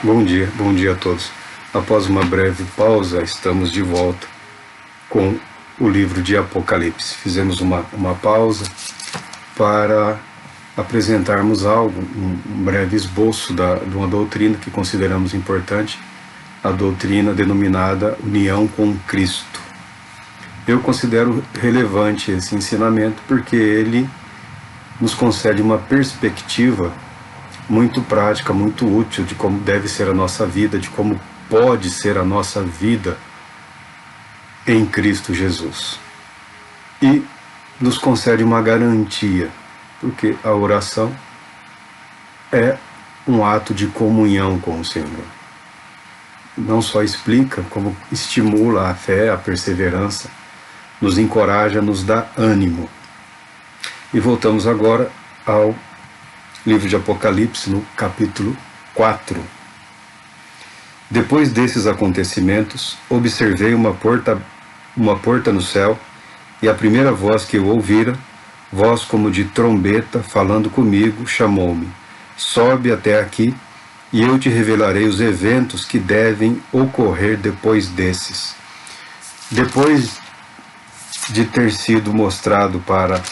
Bom dia a todos. Após uma breve pausa, estamos de volta com o livro de Apocalipse. Fizemos uma pausa para apresentarmos algo, um breve esboço de uma doutrina que consideramos importante, a doutrina denominada União com Cristo. Eu considero relevante esse ensinamento porque ele nos concede uma perspectiva muito prática, muito útil de como deve ser a nossa vida, de como pode ser a nossa vida em Cristo Jesus. E nos concede uma garantia, porque a oração é um ato de comunhão com o Senhor. Não só explica, como estimula a fé, a perseverança, nos encoraja, nos dá ânimo. E voltamos agora ao livro de Apocalipse, no capítulo 4. Depois desses acontecimentos, observei uma porta no céu, e a primeira voz que eu ouvira, voz como de trombeta, falando comigo, chamou-me: sobe até aqui, e eu te revelarei os eventos que devem ocorrer depois desses. Depois de ter sido mostrado para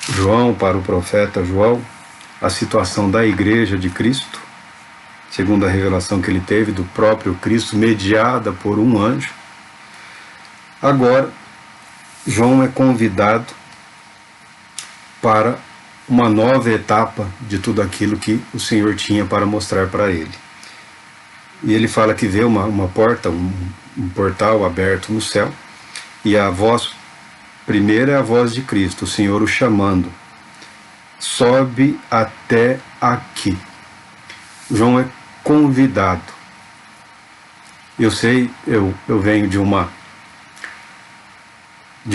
João, para o profeta João, a situação da igreja de Cristo, segundo a revelação que ele teve do próprio Cristo, mediada por um anjo. Agora, João é convidado para uma nova etapa de tudo aquilo que o Senhor tinha para mostrar para ele. E ele fala que vê uma porta, um portal aberto no céu, e a voz primeiro é a voz de Cristo, o Senhor o chamando: sobe até aqui. João é convidado. Eu sei, eu venho de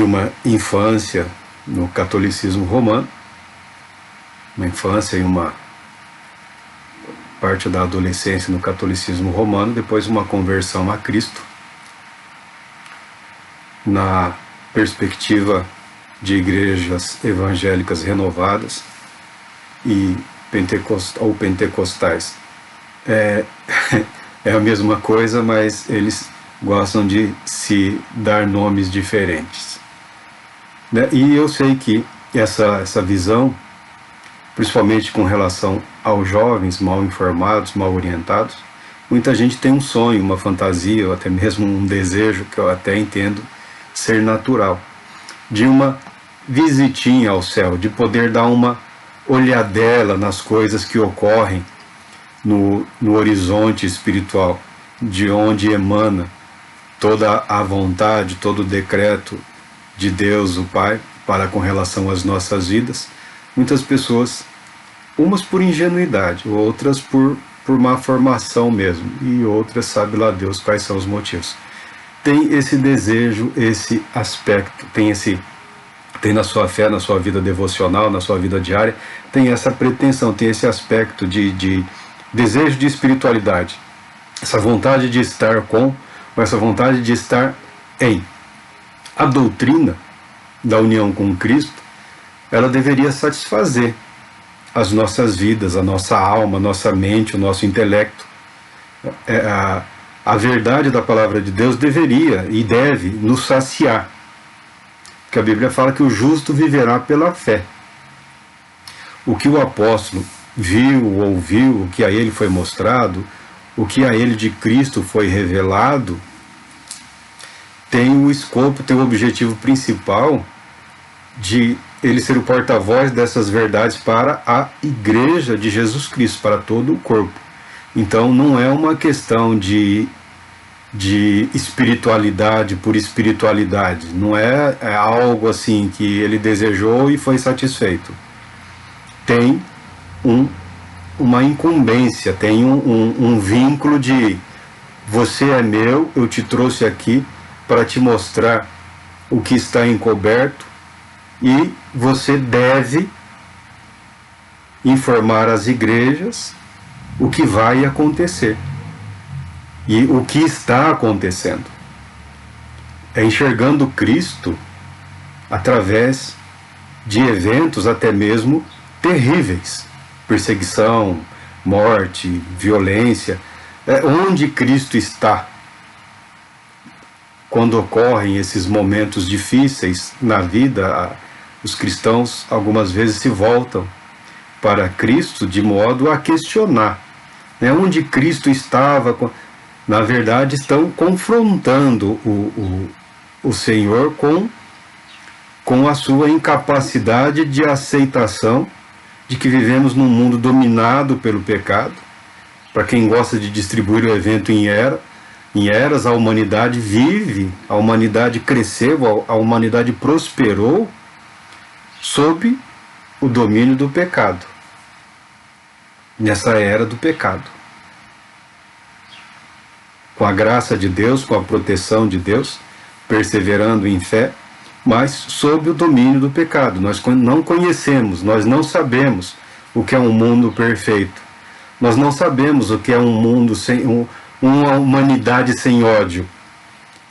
uma infância no catolicismo romano, uma infância e uma parte da adolescência no catolicismo romano, depois uma conversão a Cristo, na perspectiva de igrejas evangélicas renovadas e pentecostais. É a mesma coisa, mas eles gostam de se dar nomes diferentes. E eu sei que essa visão, principalmente com relação aos jovens mal informados, mal orientados, muita gente tem um sonho, uma fantasia, ou até mesmo um desejo, que eu até entendo ser natural, de uma visitinha ao céu, de poder dar uma olhadela nas coisas que ocorrem no horizonte espiritual, de onde emana toda a vontade, todo o decreto de Deus, o Pai, para com relação às nossas vidas. Muitas pessoas, umas por ingenuidade, outras por má formação mesmo, e outras sabe lá Deus quais são os motivos. Tem esse desejo, esse aspecto, tem na sua fé, na sua vida devocional, na sua vida diária, tem essa pretensão, tem esse aspecto de desejo de espiritualidade, essa vontade de estar com, ou essa vontade de estar em. A doutrina da união com Cristo, ela deveria satisfazer as nossas vidas, a nossa alma, a nossa mente, o nosso intelecto. A verdade da palavra de Deus deveria e deve nos saciar, porque a Bíblia fala que o justo viverá pela fé. O que o apóstolo viu, ouviu, o que a ele foi mostrado, o que a ele de Cristo foi revelado, tem o escopo, tem o objetivo principal de ele ser o porta-voz dessas verdades para a igreja de Jesus Cristo, para todo o corpo. Então não é uma questão de espiritualidade por espiritualidade, não é algo assim que ele desejou e foi satisfeito. Tem uma incumbência, tem um vínculo de: você é meu, eu te trouxe aqui para te mostrar o que está encoberto, e você deve informar as igrejas o que vai acontecer e o que está acontecendo. É enxergando Cristo através de eventos até mesmo terríveis, perseguição, morte, violência. Onde Cristo está quando ocorrem esses momentos difíceis na vida? Os cristãos algumas vezes se voltam para Cristo de modo a questionar, né? Onde Cristo estava. Na verdade, estão confrontando o Senhor com a sua incapacidade de aceitação de que vivemos num mundo dominado pelo pecado. Para quem gosta de distribuir o evento em eras, a humanidade vive, a humanidade cresceu, a humanidade prosperou sob o domínio do pecado, nessa era do pecado. Com a graça de Deus, com a proteção de Deus, perseverando em fé, mas sob o domínio do pecado. Nós não conhecemos, nós não sabemos o que é um mundo perfeito. Nós não sabemos o que é um mundo sem uma humanidade sem ódio.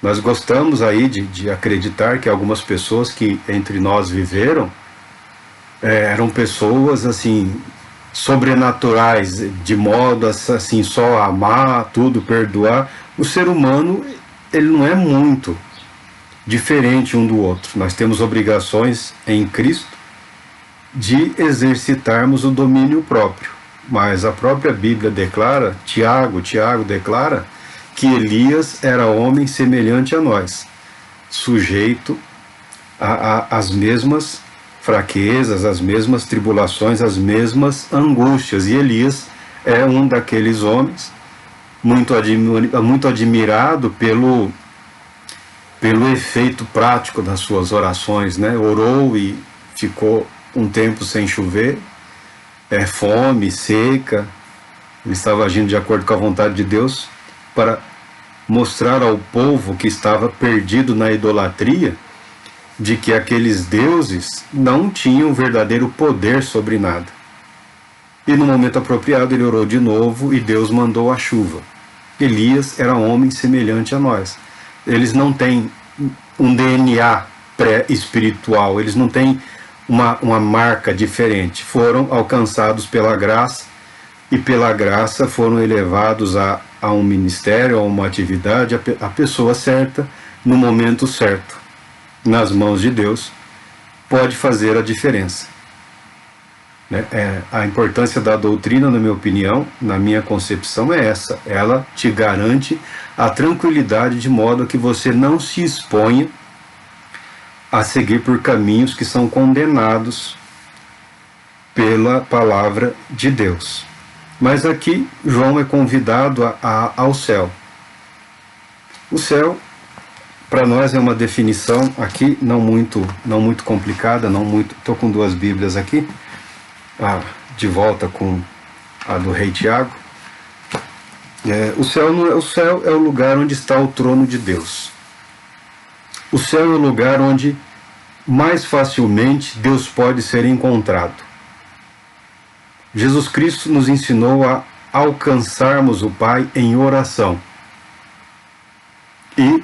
Nós gostamos aí de acreditar que algumas pessoas que entre nós viveram eram pessoas assim sobrenaturais, de modo assim só amar tudo, perdoar. O ser humano, ele não é muito diferente um do outro. Nós temos obrigações em Cristo de exercitarmos o domínio próprio. Mas a própria Bíblia declara, Tiago declara, que Elias era homem semelhante a nós, sujeito às mesmas fraquezas, às mesmas tribulações, às mesmas angústias. E Elias é um daqueles homens muito admirado pelo efeito prático das suas orações, né? Orou e ficou um tempo sem chover, fome, seca. Ele estava agindo de acordo com a vontade de Deus para mostrar ao povo que estava perdido na idolatria de que aqueles deuses não tinham verdadeiro poder sobre nada. E no momento apropriado ele orou de novo e Deus mandou a chuva. Elias era homem semelhante a nós. Eles não têm um DNA pré-espiritual, eles não têm uma marca diferente. Foram alcançados pela graça e pela graça foram elevados a um ministério, a uma atividade, a pessoa certa, no momento certo, nas mãos de Deus, pode fazer a diferença. A importância da doutrina, na minha opinião, na minha concepção, é essa. Ela te garante a tranquilidade de modo a que você não se exponha a seguir por caminhos que são condenados pela palavra de Deus. Mas aqui João é convidado ao céu. O céu, para nós, é uma definição aqui não muito complicada, estou com duas Bíblias aqui, de volta com a do rei Tiago. O céu é o lugar onde está o trono de Deus. O céu é o lugar onde mais facilmente Deus pode ser encontrado. Jesus Cristo nos ensinou a alcançarmos o Pai em oração e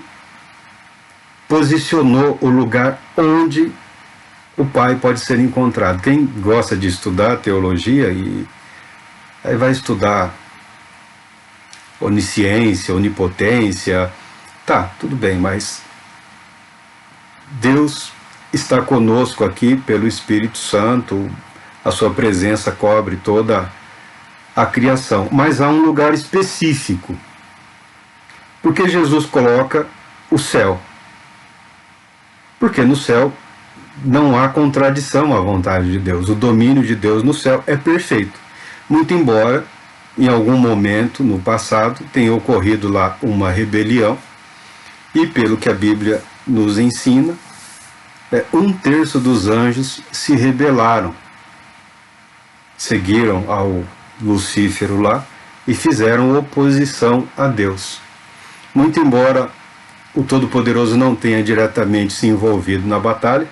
posicionou o lugar onde o Pai pode ser encontrado. Quem gosta de estudar teologia e aí vai estudar onisciência, onipotência, tudo bem, mas Deus está conosco aqui pelo Espírito Santo, a sua presença cobre toda a criação, mas há um lugar específico. Porque Jesus coloca o céu? Porque no céu não há contradição à vontade de Deus. O domínio de Deus no céu é perfeito. Muito embora, em algum momento no passado, tenha ocorrido lá uma rebelião, e pelo que a Bíblia nos ensina, 1/3 dos anjos se rebelaram, seguiram ao Lucífero lá e fizeram oposição a Deus. Muito embora o Todo-Poderoso não tenha diretamente se envolvido na batalha,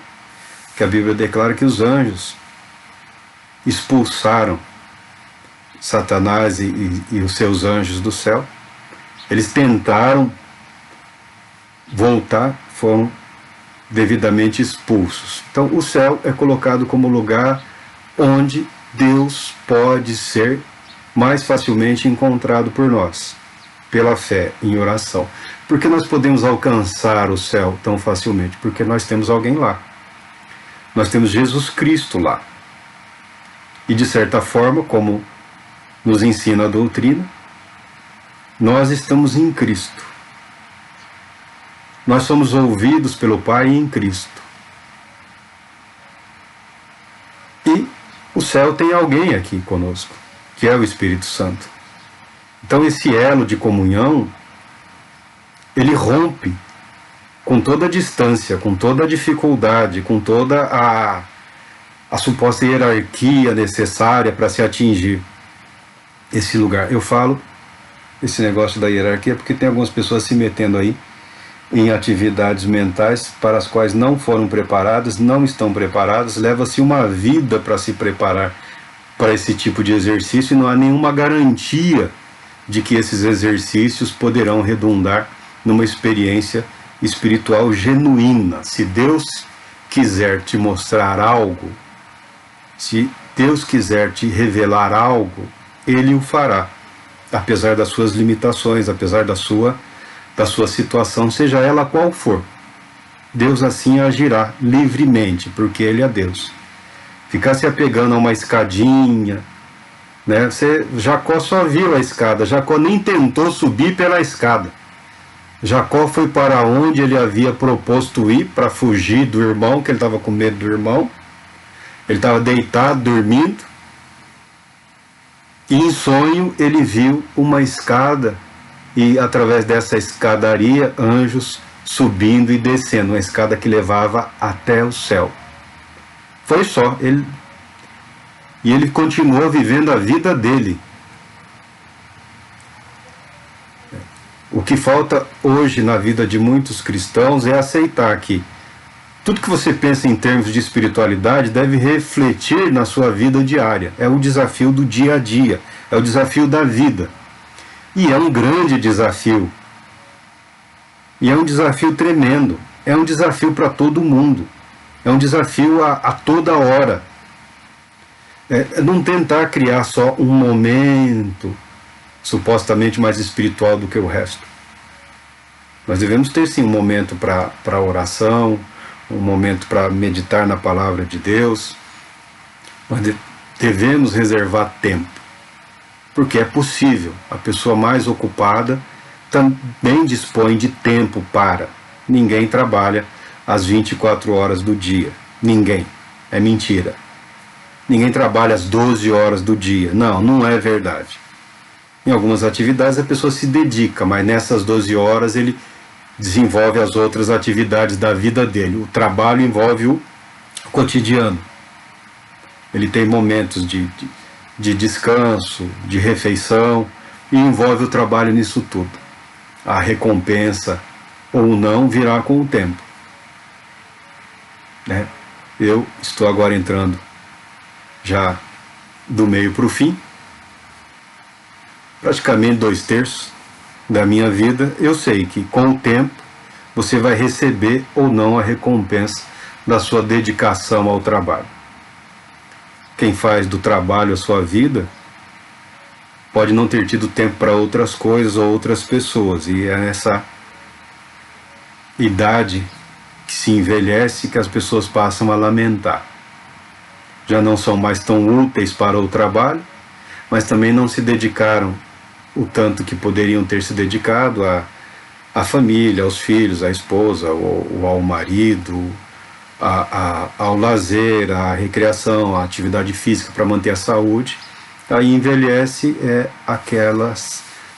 que a Bíblia declara que os anjos expulsaram Satanás e os seus anjos do céu. Eles tentaram voltar, foram devidamente expulsos. Então o céu é colocado como lugar onde Deus pode ser mais facilmente encontrado por nós, pela fé em oração. Por que nós podemos alcançar o céu tão facilmente? Porque nós temos alguém lá. Nós temos Jesus Cristo lá. E de certa forma, como nos ensina a doutrina, nós estamos em Cristo. Nós somos ouvidos pelo Pai em Cristo. E o céu tem alguém aqui conosco, que é o Espírito Santo. Então esse elo de comunhão, ele rompe com toda a distância, com toda a dificuldade, com toda a suposta hierarquia necessária para se atingir esse lugar. Eu falo esse negócio da hierarquia porque tem algumas pessoas se metendo aí em atividades mentais para as quais não foram preparadas, não estão preparadas, leva-se uma vida para se preparar para esse tipo de exercício e não há nenhuma garantia de que esses exercícios poderão redundar numa experiência espiritual genuína. Se Deus quiser te mostrar algo, se Deus quiser te revelar algo, Ele o fará, apesar das suas limitações, apesar da sua situação, seja ela qual for. Deus assim agirá livremente, porque Ele é Deus. Ficar se apegando a uma escadinha, né? Jacó só viu a escada, Jacó nem tentou subir pela escada. Jacó foi para onde ele havia proposto ir, para fugir do irmão, que ele estava com medo do irmão. Ele estava deitado, dormindo, e em sonho ele viu uma escada, e através dessa escadaria, anjos subindo e descendo, uma escada que levava até o céu. Foi só, e ele continuou vivendo a vida dele. O que falta hoje na vida de muitos cristãos é aceitar que tudo que você pensa em termos de espiritualidade deve refletir na sua vida diária. É o desafio do dia a dia, é o desafio da vida. E é um grande desafio. E é um desafio tremendo. É um desafio para todo mundo. É um desafio a toda hora. É não tentar criar só um momento supostamente mais espiritual do que o resto. Nós devemos ter sim um momento para oração, um momento para meditar na palavra de Deus, mas devemos reservar tempo, porque é possível. A pessoa mais ocupada também dispõe de tempo para. Ninguém trabalha às 24 horas do dia. Ninguém. É mentira. Ninguém trabalha às 12 horas do dia. Não, não é verdade. Em algumas atividades a pessoa se dedica, mas nessas 12 horas ele desenvolve as outras atividades da vida dele. O trabalho envolve o cotidiano. Ele tem momentos de descanso, de refeição, e envolve o trabalho nisso tudo. A recompensa ou não virá com o tempo. Né? Eu estou agora entrando já do meio para o fim, praticamente 2/3 da minha vida. Eu sei que com o tempo você vai receber ou não a recompensa da sua dedicação ao trabalho. Quem faz do trabalho a sua vida pode não ter tido tempo para outras coisas ou outras pessoas, e é nessa idade que se envelhece que as pessoas passam a lamentar. Já não são mais tão úteis para o trabalho, mas também não se dedicaram o tanto que poderiam ter se dedicado à família, aos filhos, à esposa, ou ao marido, ao lazer, à recreação, à atividade física para manter a saúde. Aí envelhece aquela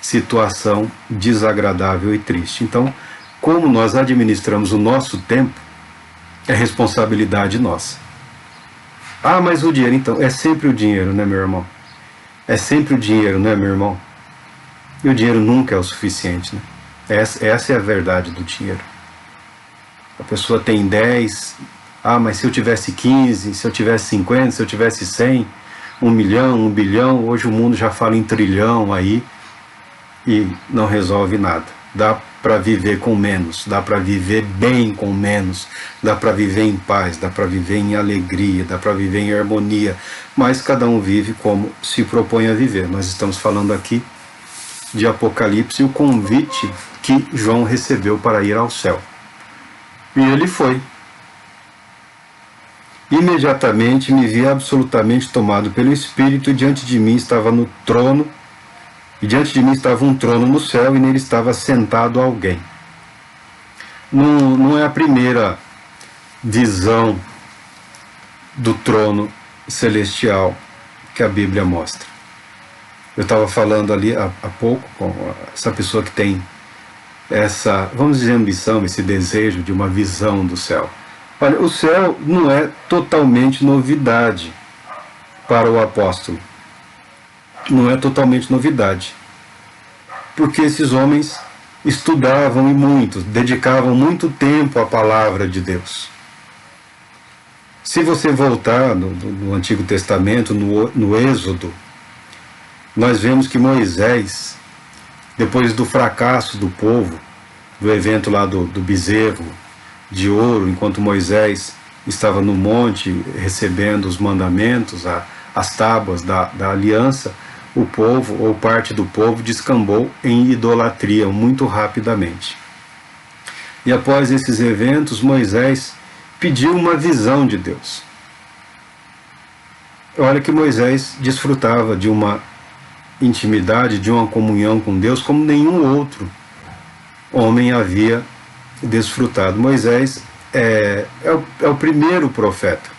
situação desagradável e triste. Então, como nós administramos o nosso tempo, é responsabilidade nossa. Ah, mas o dinheiro, então, é sempre o dinheiro, né, meu irmão? É sempre o dinheiro, né, meu irmão? E o dinheiro nunca é o suficiente, né? Essa é a verdade do dinheiro. A pessoa tem 10, mas se eu tivesse 15, se eu tivesse 50, se eu tivesse 100, 1 milhão, 1 bilhão, hoje o mundo já fala em trilhão aí, e não resolve nada. Dá para viver com menos, dá para viver bem com menos, dá para viver em paz, dá para viver em alegria, dá para viver em harmonia, mas cada um vive como se propõe a viver. Nós estamos falando aqui de Apocalipse e o convite que João recebeu para ir ao céu. E ele foi. Imediatamente me vi absolutamente tomado pelo Espírito, e diante de mim estava no trono, e diante de mim estava um trono no céu, e nele estava sentado alguém. Não é a primeira visão do trono celestial que a Bíblia mostra. Eu estava falando ali há pouco com essa pessoa que tem essa, vamos dizer, ambição, esse desejo de uma visão do céu. Olha, o céu não é totalmente novidade para o apóstolo. Não é totalmente novidade. Porque esses homens estudavam e muito, dedicavam muito tempo à palavra de Deus. Se você voltar no Antigo Testamento, no Êxodo, nós vemos que Moisés, depois do fracasso do povo, do evento lá do bezerro de ouro, enquanto Moisés estava no monte recebendo os mandamentos, as tábuas da aliança, o povo, ou parte do povo, descambou em idolatria muito rapidamente. E após esses eventos, Moisés pediu uma visão de Deus. Olha que Moisés desfrutava de uma intimidade, de uma comunhão com Deus como nenhum outro homem havia desfrutado. Moisés é o primeiro profeta,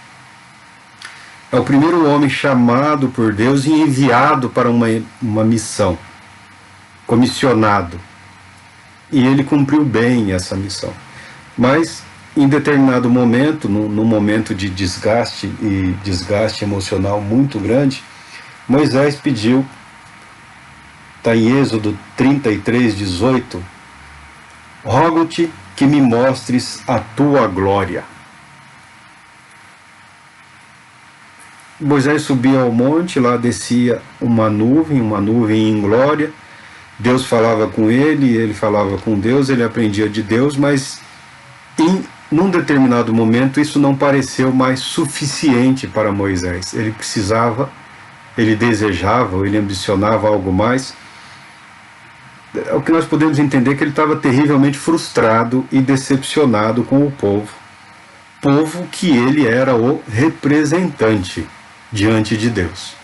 é o primeiro homem chamado por Deus e enviado para uma missão, comissionado, e ele cumpriu bem essa missão. Mas em determinado momento, num momento de desgaste emocional muito grande, Moisés pediu, está em Êxodo 33:18, rogo-te que me mostres a tua glória. Moisés subia ao monte, lá descia uma nuvem em glória, Deus falava com ele falava com Deus, ele aprendia de Deus, mas num determinado momento isso não pareceu mais suficiente para Moisés. Ele precisava, ele desejava, ele ambicionava algo mais. O que nós podemos entender é que ele estava terrivelmente frustrado e decepcionado com o povo que ele era o representante diante de Deus.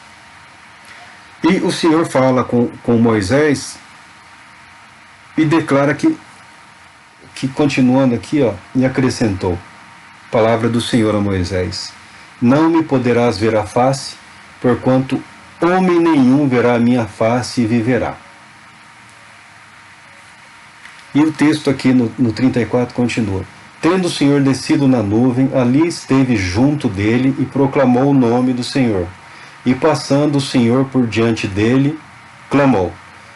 E o Senhor fala com Moisés e declara que continuando aqui, e acrescentou, palavra do Senhor a Moisés: não me poderás ver a face, porquanto homem nenhum verá a minha face e viverá. E o texto aqui no 34 continua: tendo o Senhor descido na nuvem, ali esteve junto dele e proclamou o nome do Senhor. E passando o Senhor por diante dele, clamou: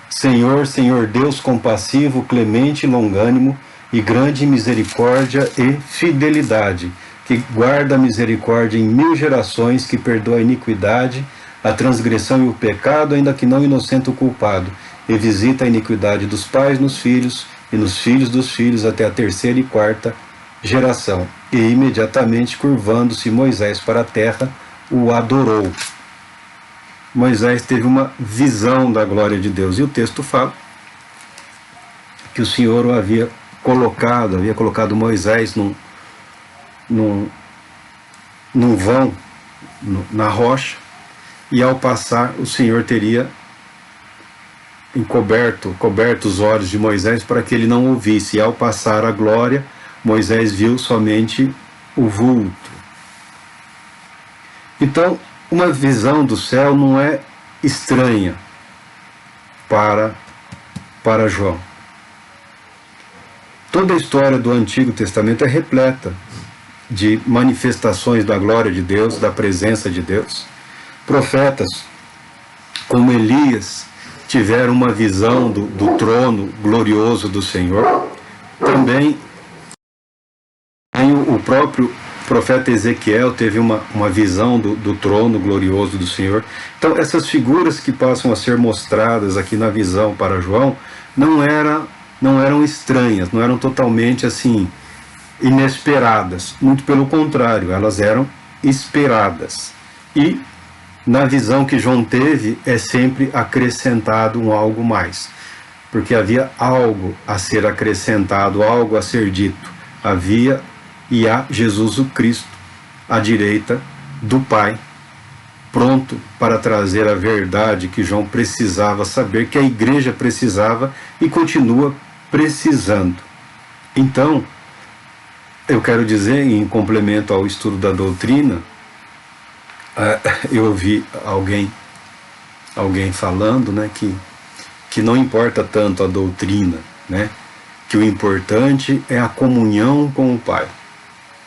Senhor, Senhor Deus compassivo, clemente e longânimo, e grande misericórdia e fidelidade, que guarda a misericórdia em 1000 gerações, que perdoa a iniquidade, a transgressão e o pecado, ainda que não inocente o culpado, e visita a iniquidade dos pais nos filhos, e nos filhos dos filhos, até a 3ª e 4ª geração. E imediatamente, curvando-se Moisés para a terra, o adorou. Moisés teve uma visão da glória de Deus, e o texto fala que o Senhor o havia colocado Moisés num vão, na rocha, e ao passar o Senhor teria coberto os olhos de Moisés para que ele não ouvisse, e ao passar a glória, Moisés viu somente o vulto. Então, uma visão do céu não é estranha para João. Toda a história do Antigo Testamento é repleta de manifestações da glória de Deus, da presença de Deus. Profetas como Elias tiveram uma visão do trono glorioso do Senhor. Também o próprio profeta Ezequiel teve uma visão do trono glorioso do Senhor. Então, essas figuras que passam a ser mostradas aqui na visão para João não era não eram estranhas, não eram totalmente assim inesperadas. Muito pelo contrário, elas eram esperadas. E na visão que João teve, é sempre acrescentado um algo mais, porque havia algo a ser acrescentado, algo a ser dito. Havia e há Jesus o Cristo à direita do Pai, pronto para trazer a verdade que João precisava saber, que a igreja precisava e continua precisando. Então, eu quero dizer, em complemento ao estudo da doutrina, eu ouvi alguém falando, né, que não importa tanto a doutrina, né, que o importante é a comunhão com o Pai.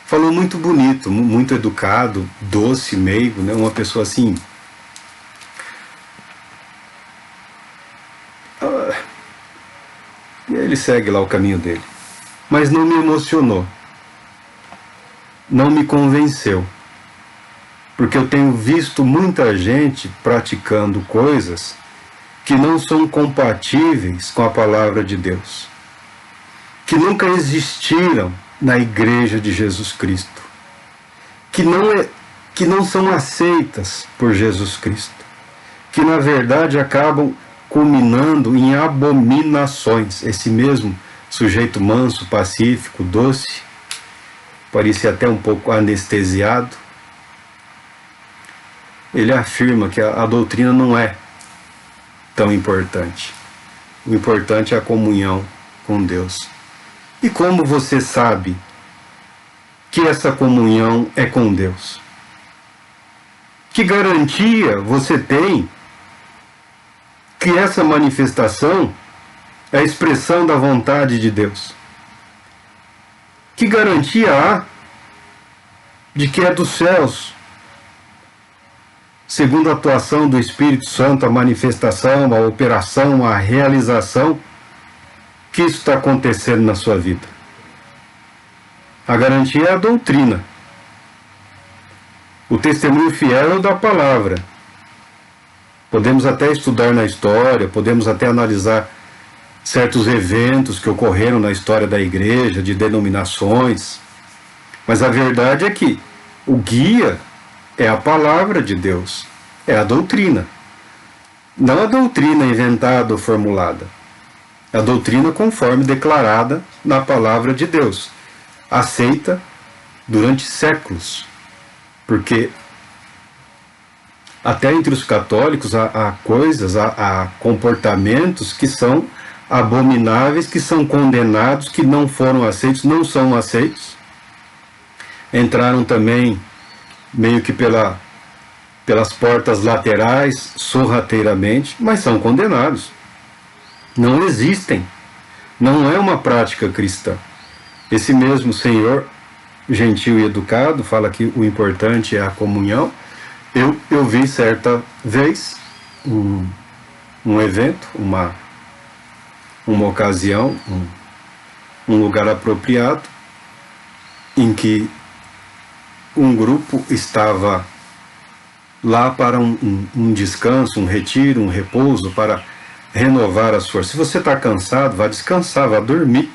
Falou muito bonito, muito educado, doce, meigo, né, uma pessoa assim. E ele segue lá o caminho dele. Mas não me emocionou, não me convenceu. Porque eu tenho visto muita gente praticando coisas que não são compatíveis com a palavra de Deus, que nunca existiram na igreja de Jesus Cristo, que não são aceitas por Jesus Cristo, que na verdade acabam culminando em abominações. Esse mesmo sujeito manso, pacífico, doce, parecia até um pouco anestesiado, ele afirma que a doutrina não é tão importante. O importante é a comunhão com Deus. E como você sabe que essa comunhão é com Deus? Que garantia você tem que essa manifestação é a expressão da vontade de Deus? Que garantia há de que é dos céus, segundo a atuação do Espírito Santo, a manifestação, a operação, a realização, que isso está acontecendo na sua vida? A garantia é a doutrina. O testemunho fiel é o da palavra. Podemos até estudar na história, podemos até analisar certos eventos que ocorreram na história da igreja, de denominações, mas a verdade é que o guia é a palavra de Deus, é a doutrina. Não a doutrina inventada ou formulada. A doutrina conforme declarada na palavra de Deus, aceita durante séculos. Porque até entre os católicos há coisas, há comportamentos que são abomináveis, que são condenados, que não foram aceitos, não são aceitos. Entraram também meio que pelas portas laterais, sorrateiramente, mas são condenados. Não existem. Não é uma prática cristã. Esse mesmo senhor, gentil e educado, fala que o importante é a comunhão. Eu vi certa vez um evento, uma ocasião, um lugar apropriado, em que um grupo estava lá para um descanso, um retiro, um repouso, para renovar as forças. Se você está cansado, vá descansar, vá dormir.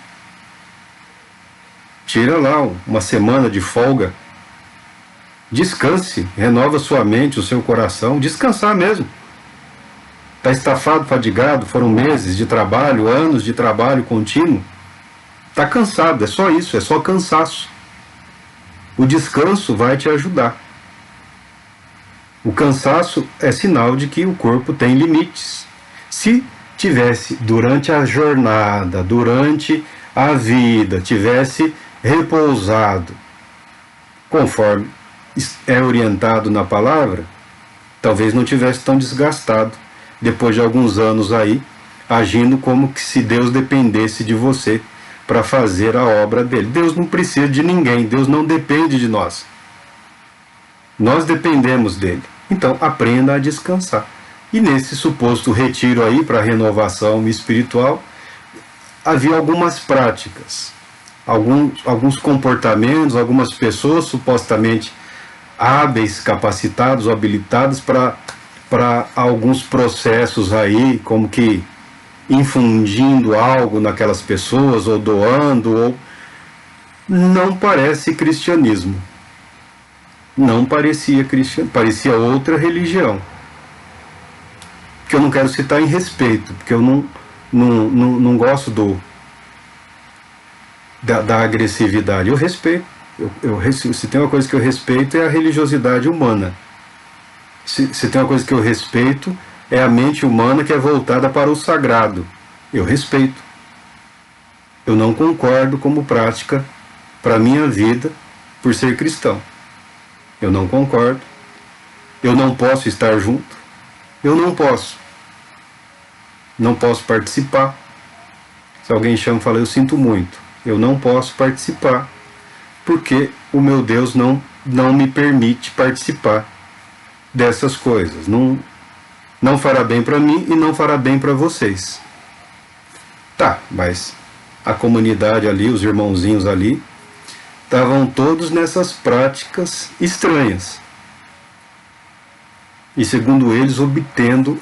Tira lá uma semana de folga. Descanse, renova sua mente, o seu coração. Descansar mesmo. Está estafado, fadigado, foram meses de trabalho, anos de trabalho contínuo. Está cansado, é só isso, é só cansaço. O descanso vai te ajudar. O cansaço é sinal de que o corpo tem limites. Se tivesse durante a jornada, durante a vida, tivesse repousado, conforme é orientado na palavra, talvez não tivesse tão desgastado, depois de alguns anos aí, agindo como que se Deus dependesse de você para fazer a obra dele. Deus não precisa de ninguém, Deus não depende de nós. Nós dependemos dele. Então, aprenda a descansar. E nesse suposto retiro aí para renovação espiritual, havia algumas práticas, alguns comportamentos, algumas pessoas supostamente hábeis, capacitados, habilitados para alguns processos aí, como que infundindo algo naquelas pessoas, ou doando, ou... Não parece cristianismo. Não parecia cristianismo, parecia outra religião. Que eu não quero citar em respeito, porque eu não gosto da agressividade. Eu respeito. Se tem uma coisa que eu respeito é a religiosidade humana. Se tem uma coisa que eu respeito é a mente humana que é voltada para o sagrado. Eu respeito. Eu não concordo como prática para a minha vida por ser cristão. Eu não concordo. Eu não posso estar junto. Eu não posso. Não posso participar. Se alguém chama e fala, eu sinto muito. Eu não posso participar, porque o meu Deus não me permite participar dessas coisas. Não fará bem para mim e não fará bem para vocês. Tá, mas a comunidade ali, os irmãozinhos ali, estavam todos nessas práticas estranhas. E segundo eles, obtendo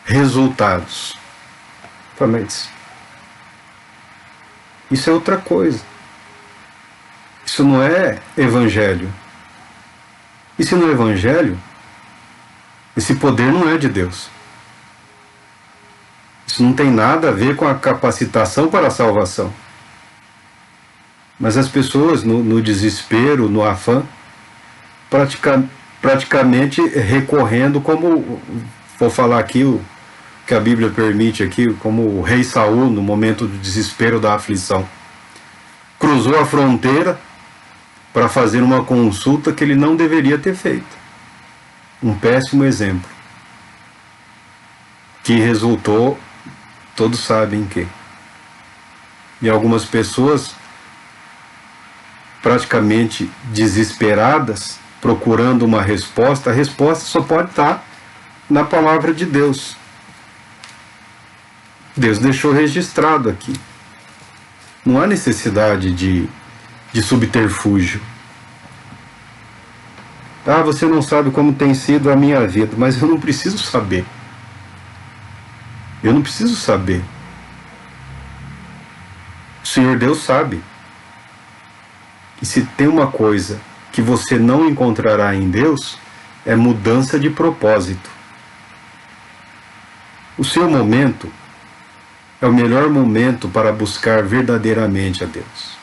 resultados. Mas isso é outra coisa. Isso não é evangelho. E se não é evangelho, esse poder não é de Deus. Isso não tem nada a ver com a capacitação para a salvação. Mas as pessoas, no desespero, no afã, praticamente recorrendo como, vou falar aqui o que a Bíblia permite aqui, como o rei Saul no momento do desespero da aflição. Cruzou a fronteira para fazer uma consulta que ele não deveria ter feito. Um péssimo exemplo. Que resultou, todos sabem que. E algumas pessoas praticamente desesperadas, procurando uma resposta, a resposta só pode estar na palavra de Deus. Deus deixou registrado aqui. Não há necessidade de subterfúgio. Ah, você não sabe como tem sido a minha vida, mas eu não preciso saber. Eu não preciso saber. O Senhor Deus sabe. E se tem uma coisa que você não encontrará em Deus, é mudança de propósito. O seu momento é o melhor momento para buscar verdadeiramente a Deus.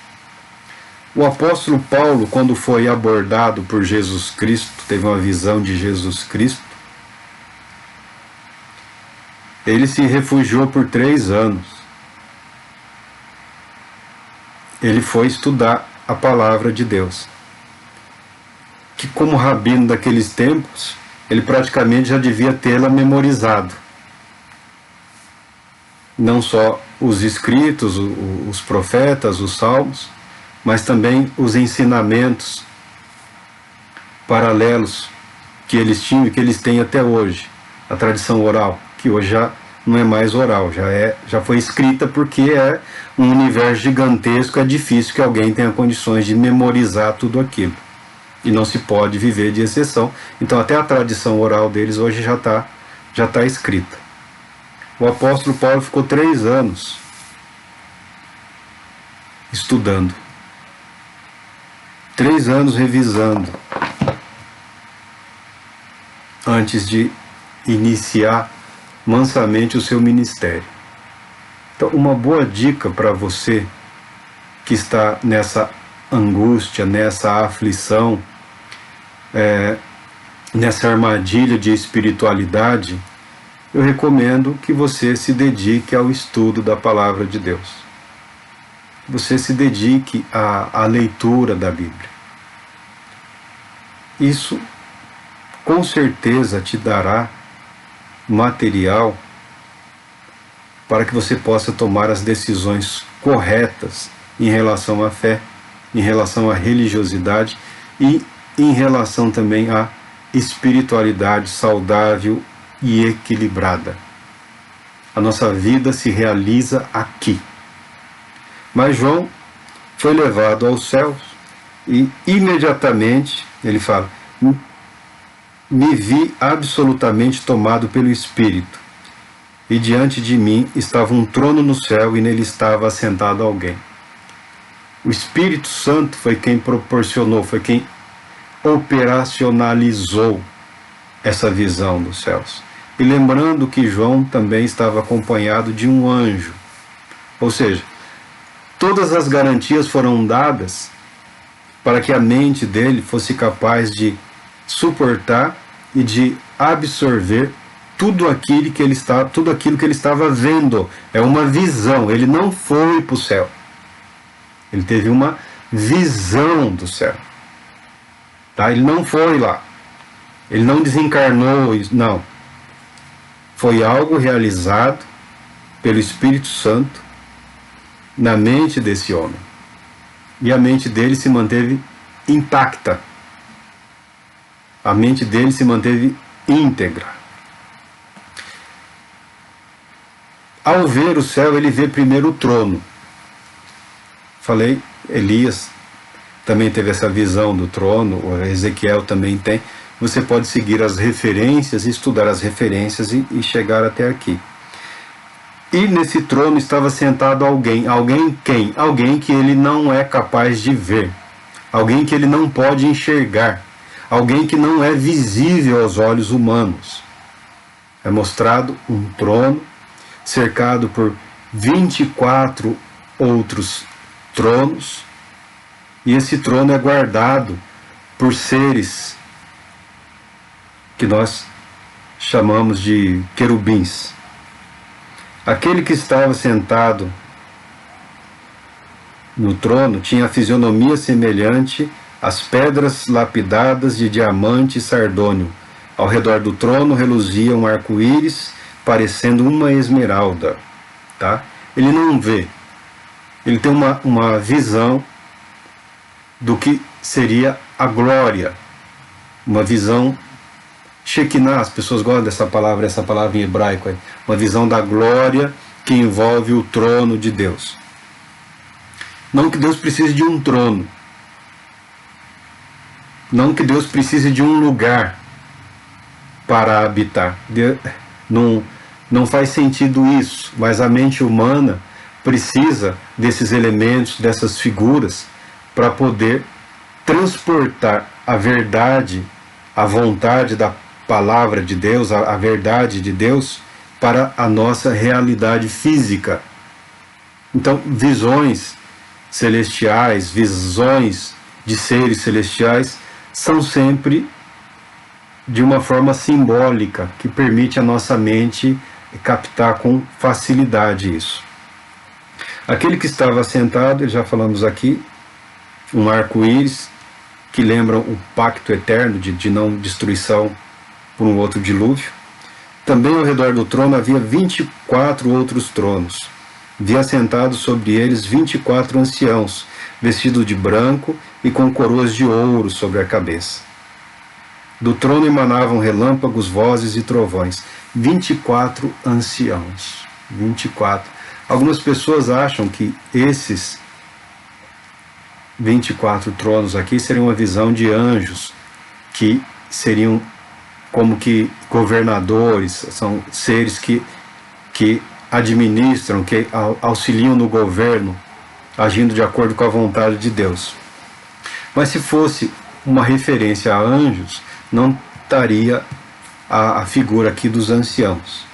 O apóstolo Paulo, quando foi abordado por Jesus Cristo, teve uma visão de Jesus Cristo, ele se refugiou por 3 anos. Ele foi estudar a palavra de Deus. Que como rabino daqueles tempos, ele praticamente já devia tê-la memorizado. Não só os escritos, os profetas, os salmos, mas também os ensinamentos paralelos que eles tinham e que eles têm até hoje. A tradição oral, que hoje já não é mais oral, já foi escrita, porque é um universo gigantesco, é difícil que alguém tenha condições de memorizar tudo aquilo. E não se pode viver de exceção. Então até a tradição oral deles hoje já está escrita. O apóstolo Paulo ficou 3 anos estudando. 3 anos revisando, antes de iniciar mansamente o seu ministério. Então, uma boa dica para você que está nessa angústia, nessa aflição, nessa armadilha de espiritualidade, eu recomendo que você se dedique ao estudo da palavra de Deus. Você se dedique à leitura da Bíblia. Isso com certeza te dará material para que você possa tomar as decisões corretas em relação à fé, em relação à religiosidade e em relação também à espiritualidade saudável e equilibrada. A nossa vida se realiza aqui. Mas João foi levado aos céus e imediatamente, ele fala, me vi absolutamente tomado pelo Espírito. e diante de mim estava um trono no céu e nele estava assentado alguém. O Espírito Santo foi quem proporcionou, foi quem operacionalizou essa visão dos céus. E lembrando que João também estava acompanhado de um anjo. Ou seja, todas as garantias foram dadas para que a mente dele fosse capaz de suportar e de absorver tudo aquilo que ele estava vendo. É uma visão, ele não foi para o céu. Ele teve uma visão do céu. Tá? Ele não foi lá. Ele não desencarnou, não. Foi algo realizado pelo Espírito Santo na mente desse homem. E a mente dele se manteve intacta. A mente dele se manteve íntegra. Ao ver o céu, ele vê primeiro o trono. Falei, Elias também teve essa visão do trono, o Ezequiel também tem. Você pode seguir as referências, estudar as referências e chegar até aqui. E nesse trono estava sentado alguém. Alguém quem? Alguém que ele não é capaz de ver. Alguém que ele não pode enxergar. Alguém que não é visível aos olhos humanos. É mostrado um trono cercado por 24 outros tronos. E esse trono é guardado por seres que nós chamamos de querubins. Aquele que estava sentado no trono tinha a fisionomia semelhante às pedras lapidadas de diamante e sardônio. Ao redor do trono reluzia um arco-íris, parecendo uma esmeralda. Tá? Ele não vê. Ele tem uma visão do que seria a glória. Uma visão Shekinah, as pessoas gostam dessa palavra em hebraico aí. Uma visão da glória que envolve o trono de Deus. Não que Deus precise de um trono. Não que Deus precise de um lugar para habitar. Não faz sentido isso, mas a mente humana precisa desses elementos, dessas figuras, para poder transportar a verdade, a vontade da palavra de Deus, a verdade de Deus, para a nossa realidade física. Então, visões celestiais, visões de seres celestiais, são sempre de uma forma simbólica, que permite a nossa mente captar com facilidade isso. Aquele que estava sentado, já falamos aqui, um arco-íris, que lembra o pacto eterno de não destruição por um outro dilúvio. Também ao redor do trono havia 24 outros tronos. Vi assentados sobre eles 24 anciãos, vestidos de branco e com coroas de ouro sobre a cabeça. Do trono emanavam relâmpagos, vozes e trovões. 24 anciãos. 24. Algumas pessoas acham que esses 24 tronos aqui seriam uma visão de anjos, que seriam como que governadores, são seres que administram, que auxiliam no governo, agindo de acordo com a vontade de Deus. Mas se fosse uma referência a anjos, não estaria a figura aqui dos anciãos.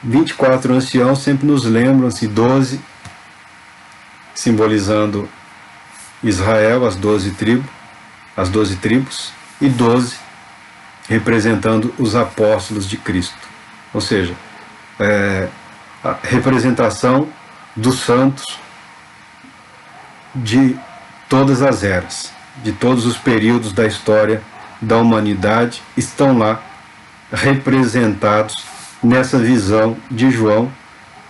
24 anciãos sempre nos lembram-se 12, simbolizando Israel, as 12 tribos, e 12 representando os apóstolos de Cristo. Ou seja, a representação dos santos de todas as eras, de todos os períodos da história da humanidade, estão lá representados nessa visão de João,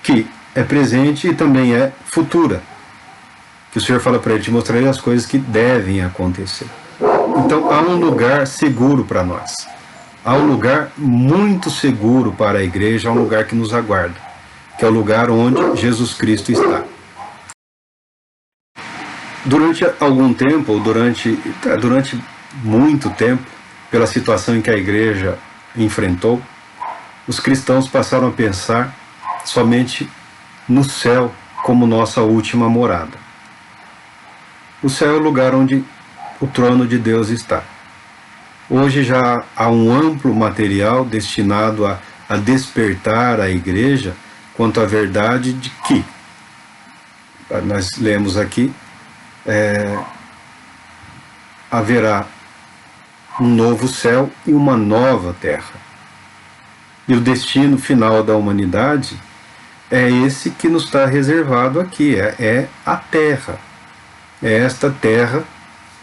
que é presente e também é futura. Que o Senhor fala para ele: te mostrarei as coisas que devem acontecer. Então há um lugar seguro para nós. Há um lugar muito seguro para a igreja, há um lugar que nos aguarda, que é o lugar onde Jesus Cristo está. Durante algum tempo, ou durante muito tempo, pela situação em que a igreja enfrentou, os cristãos passaram a pensar somente no céu como nossa última morada. O céu é o lugar onde o trono de Deus está. Hoje já há um amplo material destinado a despertar a igreja quanto à verdade de que, nós lemos aqui, haverá um novo céu e uma nova terra. E o destino final da humanidade é esse que nos está reservado aqui, é a terra. É esta terra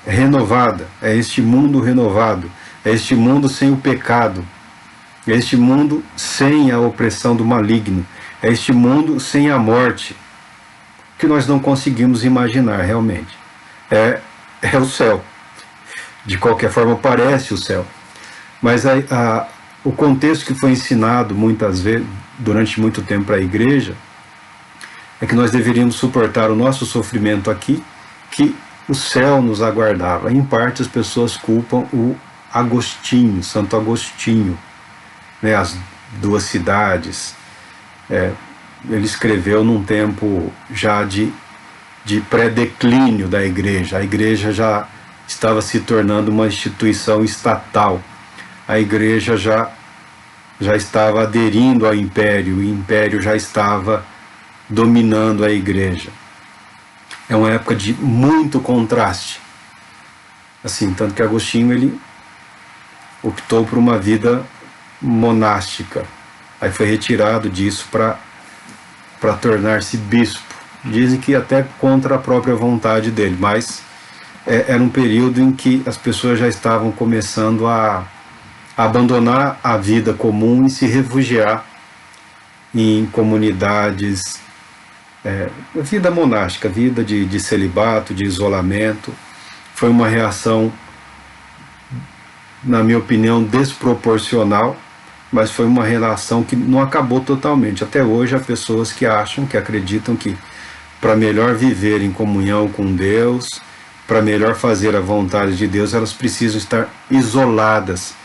renovada, é este mundo renovado, é este mundo sem o pecado, é este mundo sem a opressão do maligno, é este mundo sem a morte, que nós não conseguimos imaginar realmente. É o céu. De qualquer forma, parece o céu. Mas o contexto que foi ensinado muitas vezes, durante muito tempo para a igreja, é que nós deveríamos suportar o nosso sofrimento aqui, que o céu nos aguardava. Em parte as pessoas culpam o Agostinho, Santo Agostinho, né, as duas cidades. Ele escreveu num tempo já de pré-declínio da igreja. A igreja já estava se tornando uma instituição estatal. A igreja já estava aderindo ao império, e o império já estava dominando a igreja. É uma época de muito contraste. Assim, tanto que Agostinho ele optou por uma vida monástica. Aí foi retirado disso para tornar-se bispo. Dizem que até contra a própria vontade dele, mas era um período em que as pessoas já estavam começando a abandonar a vida comum e se refugiar em comunidades, vida monástica, vida de celibato, de isolamento. Foi uma reação, na minha opinião, desproporcional, mas foi uma relação que não acabou totalmente. Até hoje há pessoas que acham, que acreditam que para melhor viver em comunhão com Deus, para melhor fazer a vontade de Deus, elas precisam estar isoladas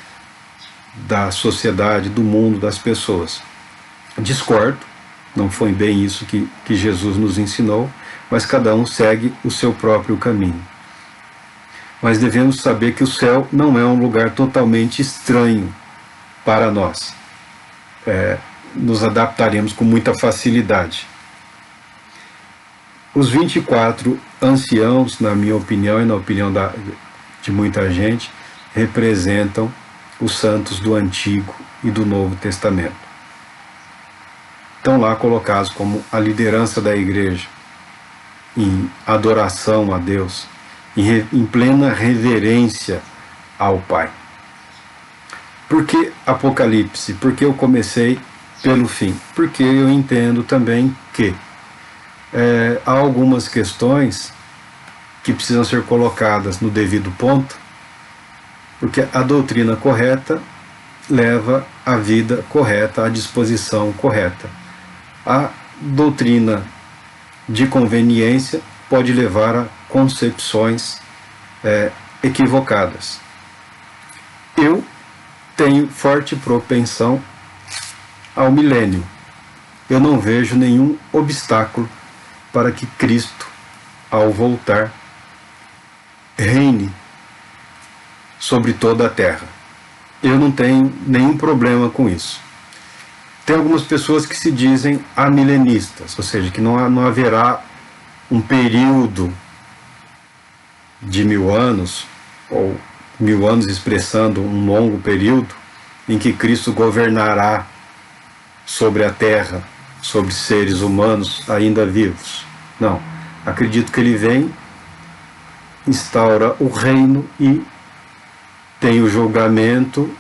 da sociedade, do mundo, das pessoas. Discordo, não foi bem isso que Jesus nos ensinou, mas cada um segue o seu próprio caminho. Mas devemos saber que o céu não é um lugar totalmente estranho para nós. Nos adaptaremos com muita facilidade. Os 24 anciãos, na minha opinião e na opinião de muita gente, representam os santos do Antigo e do Novo Testamento. Estão lá colocados como a liderança da igreja, em adoração a Deus, em plena reverência ao Pai. Por que Apocalipse? Porque eu comecei pelo fim. Porque eu entendo também que há algumas questões que precisam ser colocadas no devido ponto, porque a doutrina correta leva a vida correta, a disposição correta. A doutrina de conveniência pode levar a concepções equivocadas. Eu tenho forte propensão ao milênio. Eu não vejo nenhum obstáculo para que Cristo, ao voltar, reine sobre toda a terra. Eu não tenho nenhum problema com isso. Tem algumas pessoas que se dizem amilenistas, ou seja, que não haverá um período de 1000 anos, ou 1000 anos expressando um longo período, em que Cristo governará sobre a terra, sobre seres humanos ainda vivos. Não. Acredito que ele vem, instaura o reino e tem o julgamento,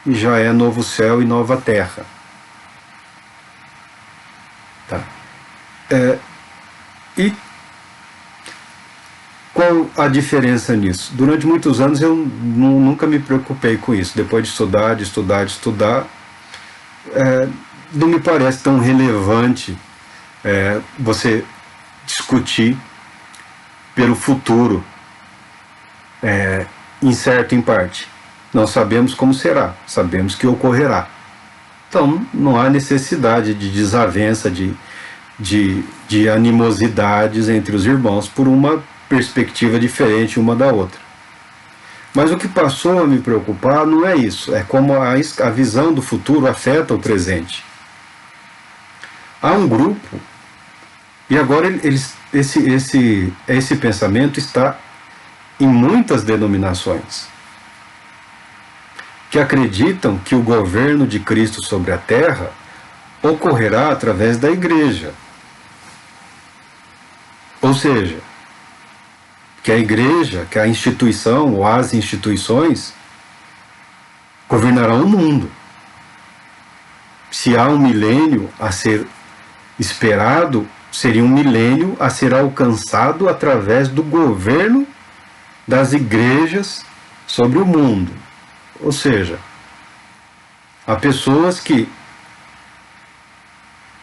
e já é novo céu e nova terra. Tá. E qual a diferença nisso? Durante muitos anos eu nunca me preocupei com isso. Depois de estudar, não me parece tão relevante você discutir pelo futuro, incerto em parte. Não sabemos como será, sabemos que ocorrerá. então não há necessidade de desavença, de animosidades entre os irmãos por uma perspectiva diferente uma da outra. Mas o que passou a me preocupar não é isso, é como a visão do futuro afeta o presente. Há um grupo, e agora esse pensamento está em muitas denominações, que acreditam que o governo de Cristo sobre a terra ocorrerá através da igreja. Ou seja, que a igreja, que a instituição ou as instituições governarão o mundo. Se há um milênio a ser esperado, seria um milênio a ser alcançado através do governo das igrejas sobre o mundo. Ou seja, há pessoas que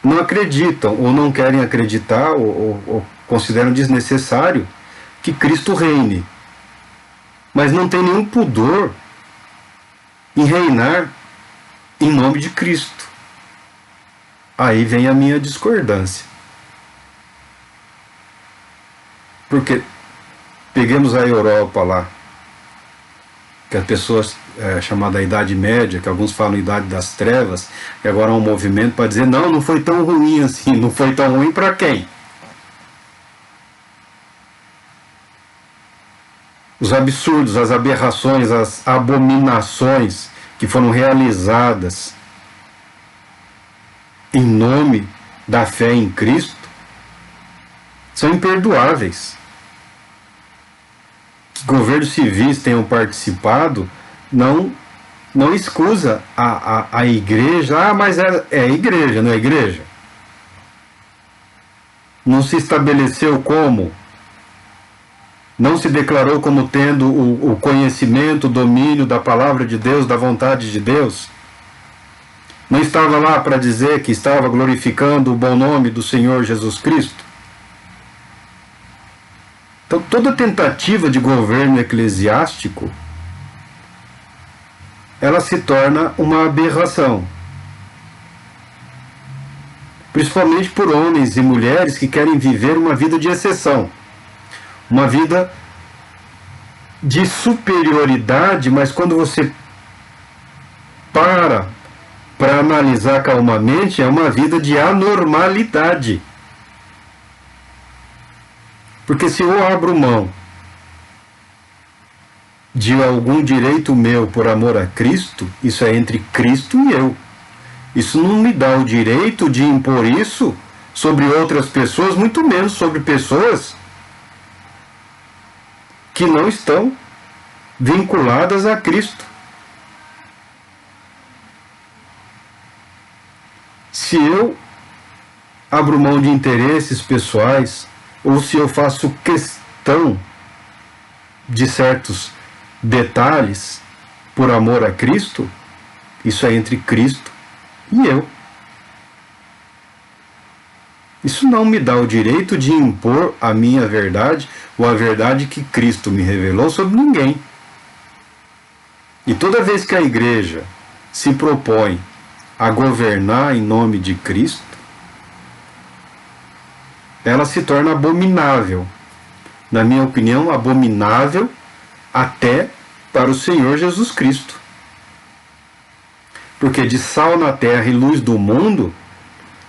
não acreditam ou não querem acreditar ou consideram desnecessário que Cristo reine, mas não tem nenhum pudor em reinar em nome de Cristo. Aí vem a minha discordância. Porque peguemos a Europa lá, que as pessoas chamada Idade Média, que alguns falam Idade das Trevas, e agora há um movimento para dizer, não foi tão ruim assim. Não foi tão ruim para quem? Os absurdos, as aberrações, as abominações que foram realizadas em nome da fé em Cristo são imperdoáveis. Que governos civis tenham participado não excusa a igreja. Mas é igreja, não é igreja? Não se estabeleceu como? Não se declarou como tendo o conhecimento, o domínio da palavra de Deus, da vontade de Deus? Não estava lá para dizer que estava glorificando o bom nome do Senhor Jesus Cristo? Então, toda tentativa de governo eclesiástico, ela se torna uma aberração. Principalmente por homens e mulheres que querem viver uma vida de exceção. Uma vida de superioridade, mas quando você para analisar calmamente, é uma vida de anormalidade. Porque se eu abro mão de algum direito meu por amor a Cristo, isso é entre Cristo e eu. Isso não me dá o direito de impor isso sobre outras pessoas, muito menos sobre pessoas que não estão vinculadas a Cristo. Se eu abro mão de interesses pessoais, ou se eu faço questão de certos detalhes por amor a Cristo, isso é entre Cristo e eu. Isso não me dá o direito de impor a minha verdade ou a verdade que Cristo me revelou sobre ninguém. E toda vez que a igreja se propõe a governar em nome de Cristo, ela se torna abominável. Na minha opinião, abominável até para o Senhor Jesus Cristo. Porque de sal na terra e luz do mundo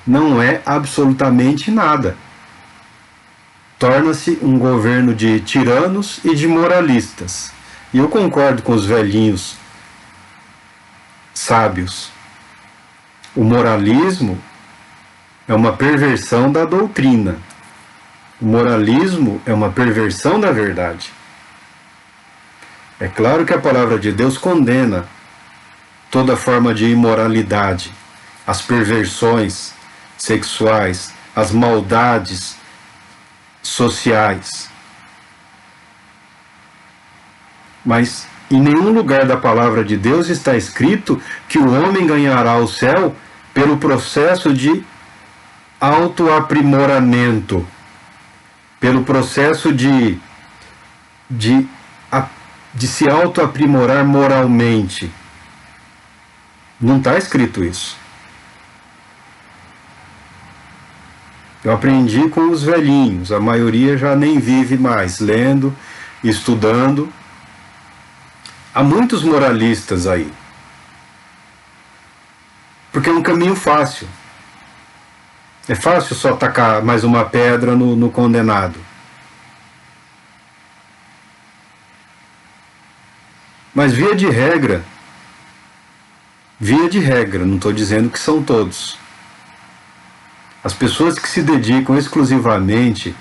não é absolutamente nada. Torna-se um governo de tiranos e de moralistas. E eu concordo com os velhinhos sábios. O moralismo é uma perversão da doutrina. O moralismo é uma perversão da verdade. É claro que a palavra de Deus condena toda forma de imoralidade, as perversões sexuais, as maldades sociais. Mas em nenhum lugar da palavra de Deus está escrito que o homem ganhará o céu pelo processo de autoaprimoramento, pelo processo de se autoaprimorar moralmente. Não está escrito isso. Eu aprendi com os velhinhos, a maioria já nem vive mais, lendo, estudando. Há muitos moralistas aí. Porque é um caminho fácil. É fácil só tacar mais uma pedra no condenado. Mas via de regra, não estou dizendo que são todos. As pessoas que se dedicam exclusivamente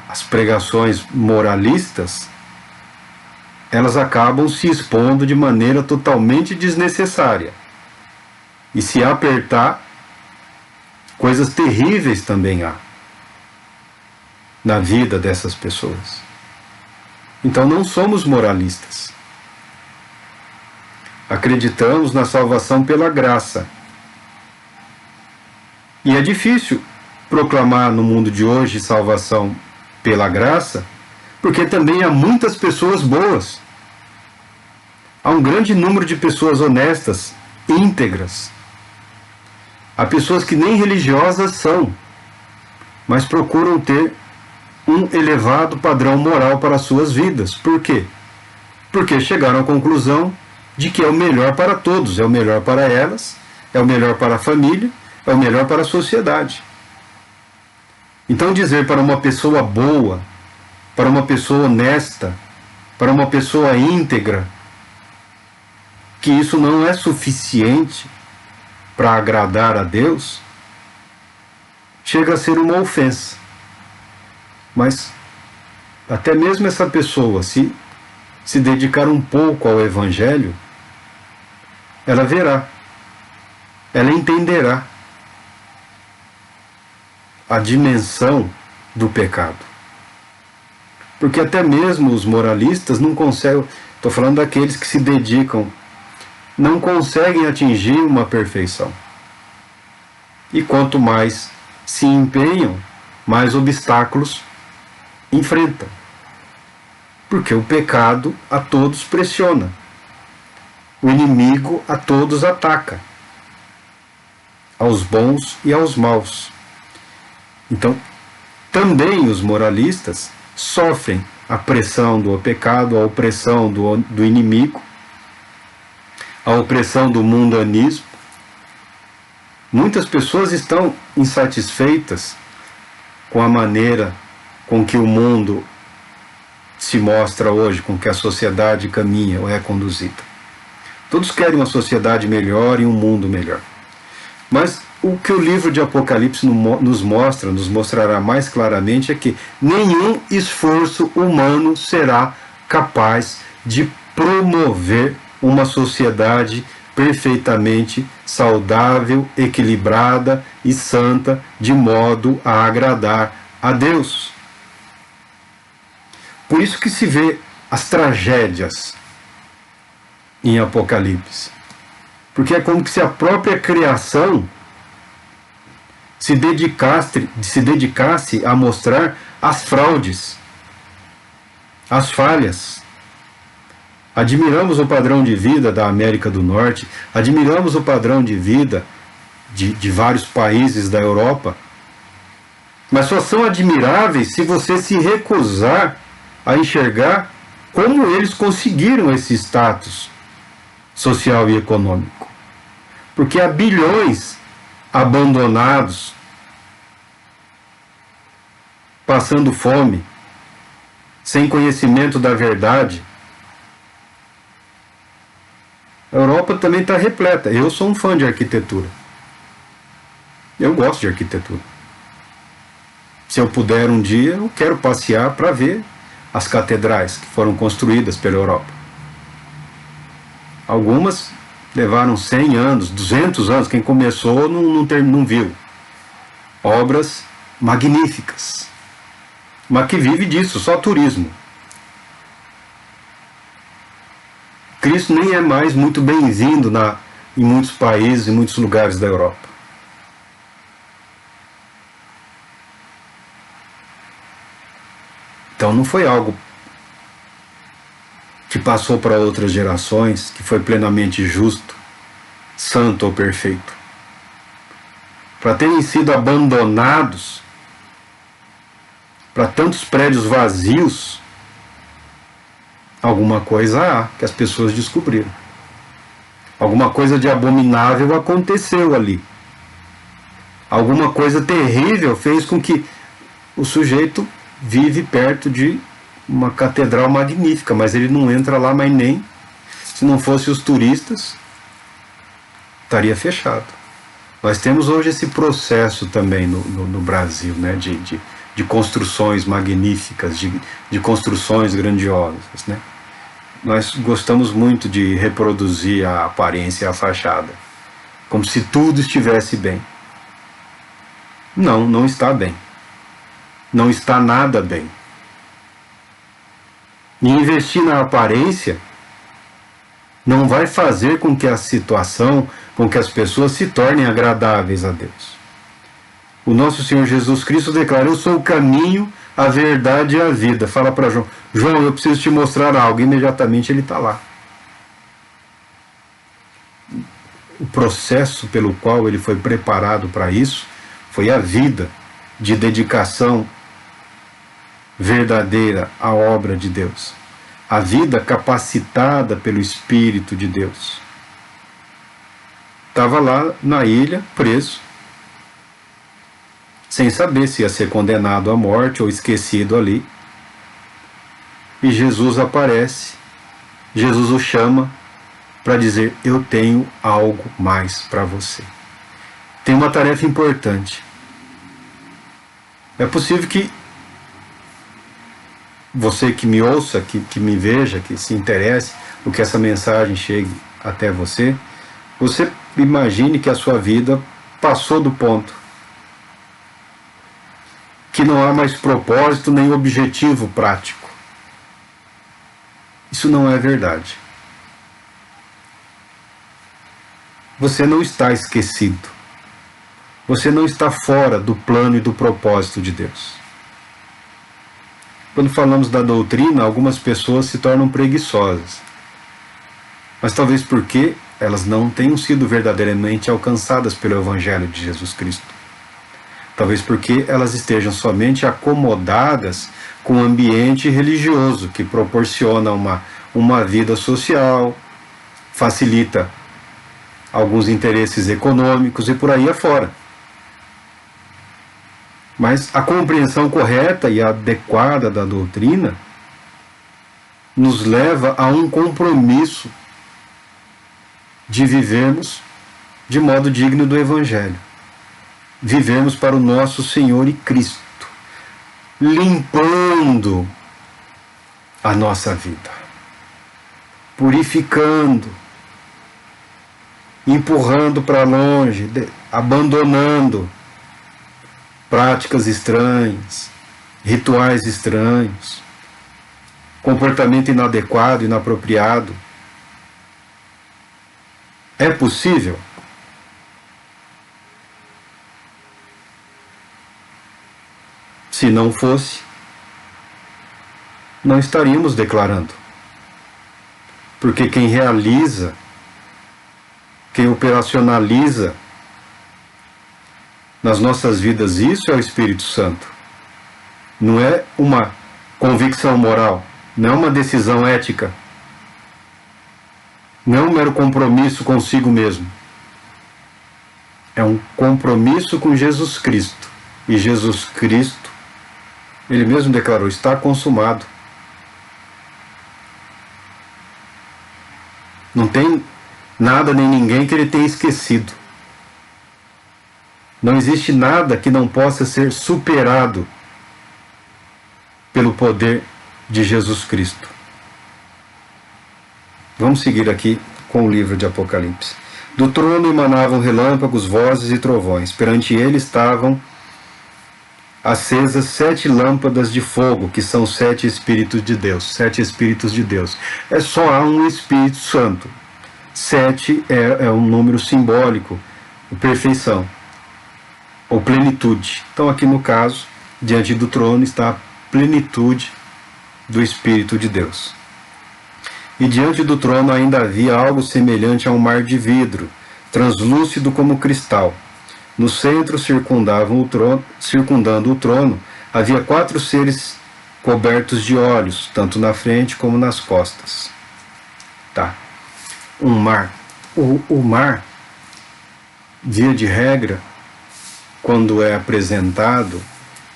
às pregações moralistas, elas acabam se expondo de maneira totalmente desnecessária. E se apertar, coisas terríveis também há na vida dessas pessoas. Então não somos moralistas. Acreditamos na salvação pela graça. E é difícil proclamar no mundo de hoje salvação pela graça, porque também há muitas pessoas boas. Há um grande número de pessoas honestas, íntegras. Há pessoas que nem religiosas são, mas procuram ter um elevado padrão moral para as suas vidas. Por quê? Porque chegaram à conclusão de que é o melhor para todos, é o melhor para elas, é o melhor para a família, é o melhor para a sociedade. Então dizer para uma pessoa boa, para uma pessoa honesta, para uma pessoa íntegra, que isso não é suficiente para agradar a Deus, chega a ser uma ofensa. Mas até mesmo essa pessoa, se dedicar um pouco ao Evangelho, ela verá, ela entenderá a dimensão do pecado. Porque até mesmo os moralistas não conseguem, estou falando daqueles que se dedicam, não conseguem atingir uma perfeição. E quanto mais se empenham, mais obstáculos enfrentam. Porque o pecado a todos pressiona. O inimigo a todos ataca. Aos bons e aos maus. Então, também os moralistas sofrem a pressão do pecado, a opressão do inimigo, a opressão do mundanismo. Muitas pessoas estão insatisfeitas com a maneira com que o mundo se mostra hoje, com que a sociedade caminha ou é conduzida. Todos querem uma sociedade melhor e um mundo melhor. Mas o que o livro de Apocalipse nos mostrará mais claramente é que nenhum esforço humano será capaz de promover uma sociedade perfeitamente saudável, equilibrada e santa, de modo a agradar a Deus. Por isso que se vê as tragédias em Apocalipse. Porque é como se a própria criação se dedicasse a mostrar as fraudes, as falhas. Admiramos o padrão de vida da América do Norte, admiramos o padrão de vida de vários países da Europa, mas só são admiráveis se você se recusar a enxergar como eles conseguiram esse status social e econômico. Porque há bilhões abandonados, passando fome, sem conhecimento da verdade. A Europa também está repleta. Eu sou um fã de arquitetura. Eu gosto de arquitetura. Se eu puder um dia, eu quero passear para ver as catedrais que foram construídas pela Europa. Algumas levaram 100 anos, 200 anos. Quem começou não viu. Obras magníficas. Mas que vive disso, só turismo. Cristo nem é mais muito bem-vindo em muitos países, em muitos lugares da Europa. Então não foi algo que passou para outras gerações, que foi plenamente justo, santo ou perfeito. para terem sido abandonados, para tantos prédios vazios, alguma coisa há que as pessoas descobriram. Alguma coisa de abominável aconteceu ali. Alguma coisa terrível fez com que o sujeito vive perto de uma catedral magnífica, mas ele não entra lá mais nem, se não fosse os turistas, estaria fechado. Nós temos hoje esse processo também no Brasil, né, de construções magníficas, de construções grandiosas, né? Nós gostamos muito de reproduzir a aparência e a fachada, como se tudo estivesse bem. Não, não está bem. Não está nada bem. E investir na aparência não vai fazer com que a situação, com que as pessoas se tornem agradáveis a Deus. O nosso Senhor Jesus Cristo declara: eu sou o caminho, a verdade e a vida. Fala para João: João, eu preciso te mostrar algo. Imediatamente ele está lá. O processo pelo qual ele foi preparado para isso foi a vida de dedicação verdadeira à obra de Deus. A vida capacitada pelo Espírito de Deus. Estava lá na ilha, preso, sem saber se ia ser condenado à morte ou esquecido ali. E Jesus aparece, Jesus o chama para dizer: eu tenho algo mais para você. Tem uma tarefa importante. É possível que você que me ouça, que me veja, que se interesse, o que essa mensagem chegue até você, você imagine que a sua vida passou do ponto, que não há mais propósito nem objetivo prático. Isso não é verdade. Você não está esquecido. Você não está fora do plano e do propósito de Deus. Quando falamos da doutrina, algumas pessoas se tornam preguiçosas. Mas talvez porque elas não tenham sido verdadeiramente alcançadas pelo Evangelho de Jesus Cristo. Talvez porque elas estejam somente acomodadas com o ambiente religioso, que proporciona uma vida social, facilita alguns interesses econômicos e por aí afora. Mas a compreensão correta e adequada da doutrina nos leva a um compromisso de vivermos de modo digno do Evangelho. Vivemos para o nosso Senhor e Cristo, limpando a nossa vida, purificando, empurrando para longe, abandonando práticas estranhas, rituais estranhos, comportamento inadequado, inapropriado. É possível? Se não fosse, não estaríamos declarando. Porque quem realiza, quem operacionaliza nas nossas vidas isso é o Espírito Santo. Não é uma convicção moral, não é uma decisão ética, não é um mero compromisso consigo mesmo. É um compromisso com Jesus Cristo. E Jesus Cristo, Ele mesmo declarou: está consumado. Não tem nada nem ninguém que Ele tenha esquecido. Não existe nada que não possa ser superado pelo poder de Jesus Cristo. Vamos seguir aqui com o livro de Apocalipse. Do trono emanavam relâmpagos, vozes e trovões. Perante ele estavam acesas 7 lâmpadas de fogo, que são 7 Espíritos de Deus. 7 Espíritos de Deus. É só há um Espírito Santo. 7 é um número simbólico de perfeição, ou plenitude. Então aqui no caso, diante do trono está a plenitude do Espírito de Deus. E diante do trono ainda havia algo semelhante a um mar de vidro, translúcido como cristal. No centro, circundando o trono, havia 4 seres cobertos de olhos, tanto na frente como nas costas. Tá. Um mar. O mar, via de regra, quando é apresentado,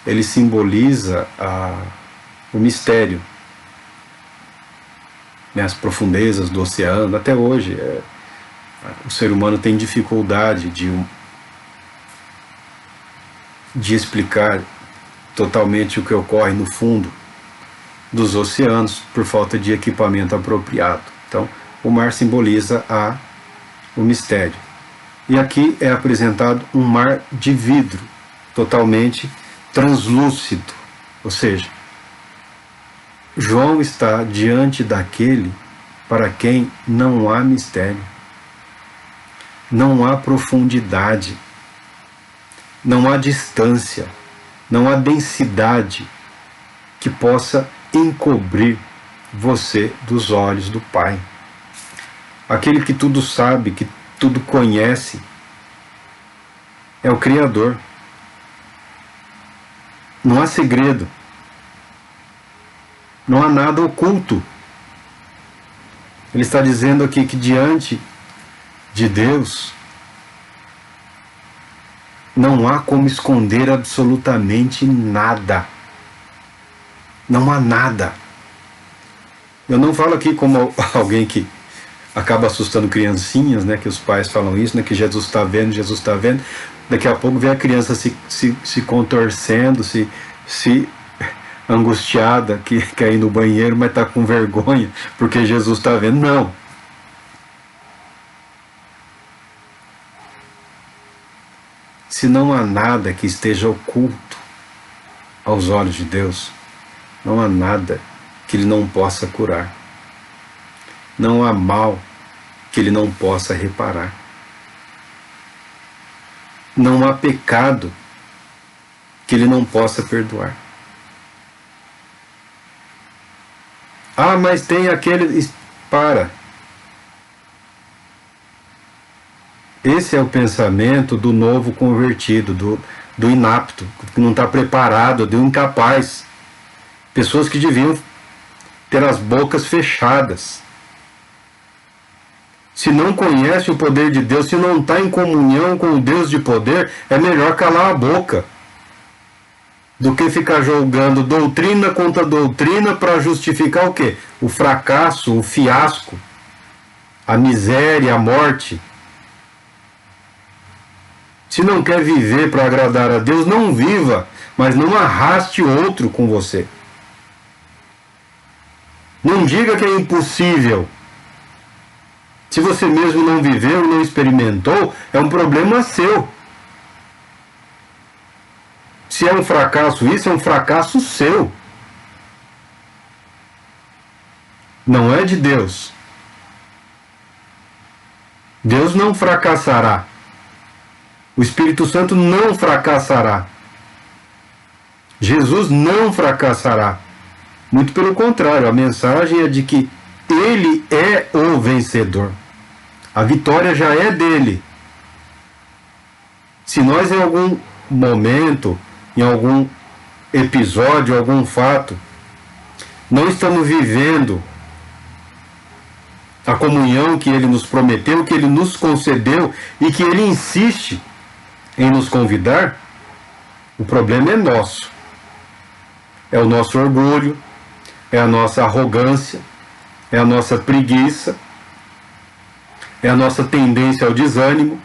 ele simboliza o mistério, né, as profundezas do oceano. Até hoje, o ser humano tem dificuldade de explicar totalmente o que ocorre no fundo dos oceanos por falta de equipamento apropriado. Então, o mar simboliza o mistério. E aqui é apresentado um mar de vidro, totalmente translúcido. Ou seja, João está diante daquele para quem não há mistério, não há profundidade, não há distância, não há densidade que possa encobrir você dos olhos do Pai. Aquele que tudo sabe, que tudo conhece, é o Criador. Não há segredo, não há nada oculto. Ele está dizendo aqui que diante de Deus não há como esconder absolutamente nada. Não há nada. Eu não falo aqui como alguém que acaba assustando criancinhas, né, que os pais falam isso, né, que Jesus está vendo, Jesus está vendo. Daqui a pouco vem a criança se contorcendo, se angustiada, que quer ir no banheiro, mas está com vergonha, porque Jesus está vendo. Não. Se não há nada que esteja oculto aos olhos de Deus, não há nada que Ele não possa curar. Não há mal que Ele não possa reparar. Não há pecado que Ele não possa perdoar. Ah, mas tem aquele... Para. Esse é o pensamento do novo convertido, do inapto, que não está preparado, do incapaz. Pessoas que deviam ter as bocas fechadas. Se não conhece o poder de Deus, se não está em comunhão com o Deus de poder, é melhor calar a boca do que ficar julgando doutrina contra doutrina para justificar o quê? O fracasso, o fiasco, a miséria, a morte. Se não quer viver para agradar a Deus, não viva, mas não arraste outro com você. Não diga que é impossível. Se você mesmo não viveu, não experimentou, é um problema seu. Se é um fracasso isso, é um fracasso seu. Não é de Deus. Deus não fracassará. O Espírito Santo não fracassará. Jesus não fracassará. Muito pelo contrário, a mensagem é de que Ele é o vencedor. A vitória já é dele. Se nós em algum momento, em algum episódio, algum fato, não estamos vivendo a comunhão que Ele nos prometeu, que Ele nos concedeu e que Ele insiste em nos convidar, o problema é nosso. É o nosso orgulho, é a nossa arrogância, é a nossa preguiça, é a nossa tendência ao desânimo,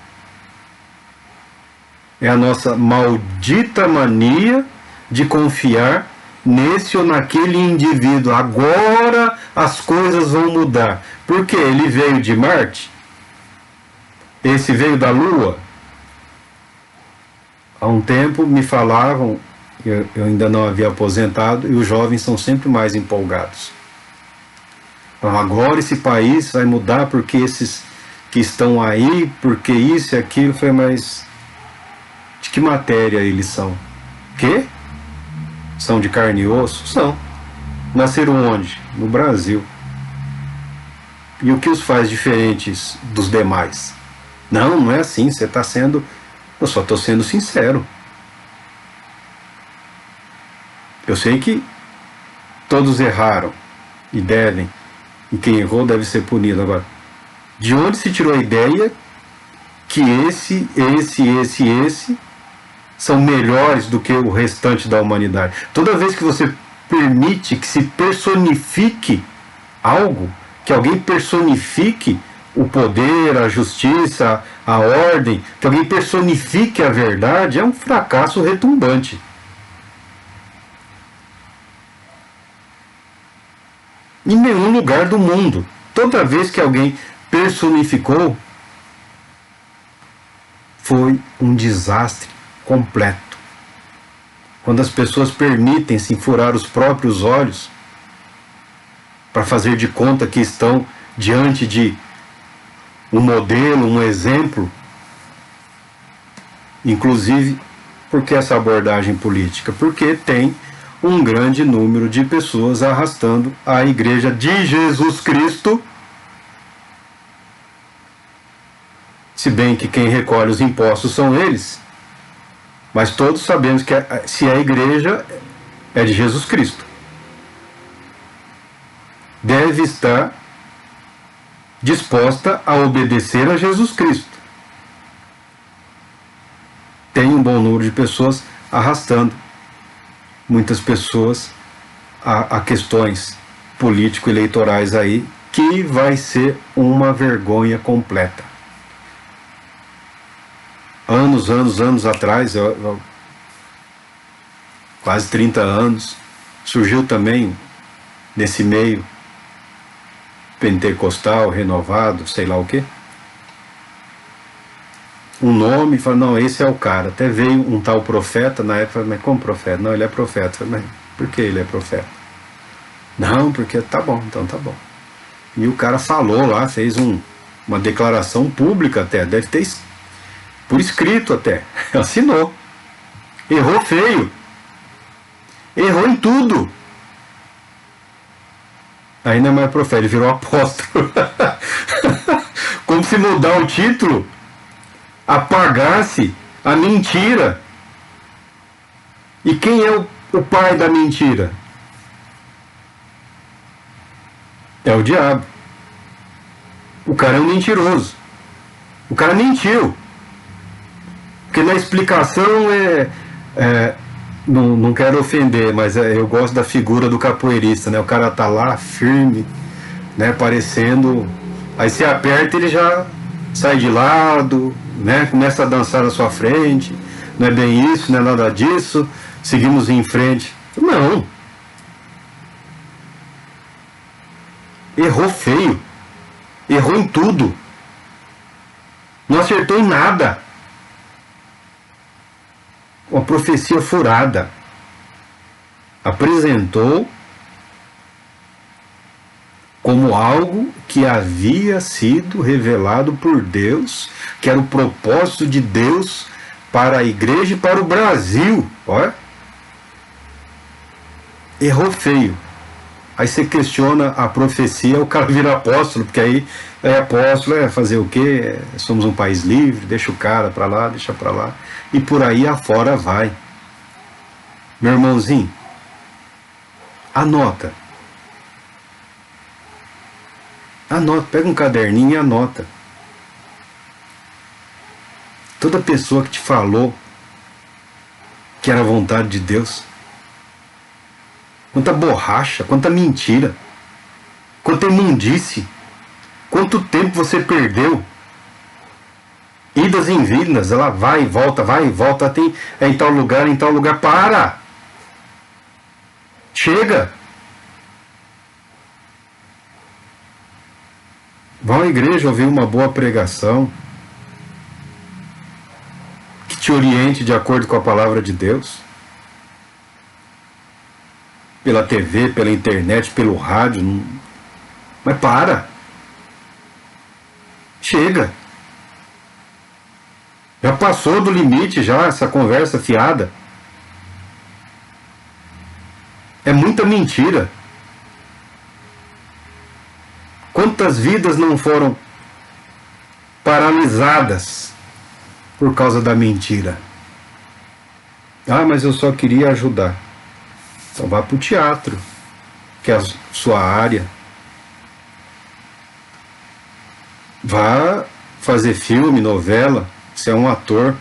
é a nossa maldita mania de confiar nesse ou naquele indivíduo. Agora as coisas vão mudar. Por quê? Ele veio de Marte? Esse veio da Lua? Há um tempo me falavam, eu ainda não havia aposentado, e os jovens são sempre mais empolgados. Agora esse país vai mudar porque esses que estão aí, porque isso e aquilo. Foi, mas de que matéria eles são? Quê? São de carne e osso? São. Nasceram onde? No Brasil. E o que os faz diferentes dos demais? Não, não é assim. Você está sendo Eu só estou sendo sincero. Eu sei que todos erraram e devem, e quem errou deve ser punido. Agora, de onde se tirou a ideia que esse são melhores do que o restante da humanidade? Toda vez que você permite que se personifique algo, que alguém personifique o poder, a justiça, a ordem, que alguém personifique a verdade, é um fracasso retumbante. Em nenhum lugar do mundo, toda vez que alguém personificou, foi um desastre completo. Quando as pessoas permitem-se furar os próprios olhos para fazer de conta que estão diante de um modelo, um exemplo, inclusive, por que essa abordagem política? Porque tem um grande número de pessoas arrastando a Igreja de Jesus Cristo, se bem que quem recolhe os impostos são eles, mas todos sabemos que se a Igreja é de Jesus Cristo, deve estar disposta a obedecer a Jesus Cristo. Tem um bom número de pessoas arrastando muitas pessoas a questões político-eleitorais aí, que vai ser uma vergonha completa. Anos atrás, quase 30 anos, surgiu também nesse meio pentecostal, renovado, sei lá o quê, um nome e fala, não, esse é o cara. Até veio um tal profeta na época, mas como profeta? Não, ele é profeta. Mas por que ele é profeta? Não, porque tá bom, então tá bom. E o cara falou lá, fez uma declaração pública até, deve ter por escrito até, assinou. Errou feio. Errou em tudo. Aí não é mais profeta, ele virou apóstolo. Como se mudar o título apagasse a mentira. E quem é o pai da mentira? É o diabo. O cara é um mentiroso. O cara mentiu. Porque na explicação não quero ofender, mas eu gosto da figura do capoeirista, né? O cara tá lá firme, né? Parecendo. Aí você aperta, ele já sai de lado, né? Começa a dançar na sua frente. Não é bem isso, não é nada disso. Seguimos em frente. Não. Errou feio. Errou em tudo. Não acertou em nada. Uma profecia furada. Apresentou como algo que havia sido revelado por Deus, que era o propósito de Deus para a igreja e para o Brasil. Olha. Errou feio. Aí você questiona a profecia, o cara vira apóstolo, porque aí é apóstolo, é fazer o quê? Somos um país livre, deixa o cara para lá, deixa para lá. E por aí afora vai. Meu irmãozinho, anota. Anota, pega um caderninho e anota. Toda pessoa que te falou que era a vontade de Deus, quanta borracha, quanta mentira, quanta imundície, quanto tempo você perdeu, idas e vindas, ela vai e volta, tem, em tal lugar, para! Chega! Vá à igreja ouvir uma boa pregação, que te oriente de acordo com a palavra de Deus. Pela TV, pela internet, pelo rádio. Mas para! Chega! Já passou do limite já essa conversa fiada. É muita mentira. Quantas vidas não foram paralisadas por causa da mentira. Ah, mas eu só queria ajudar. Então vá para o teatro, que é a sua área. Vá fazer filme, novela, você é um ator.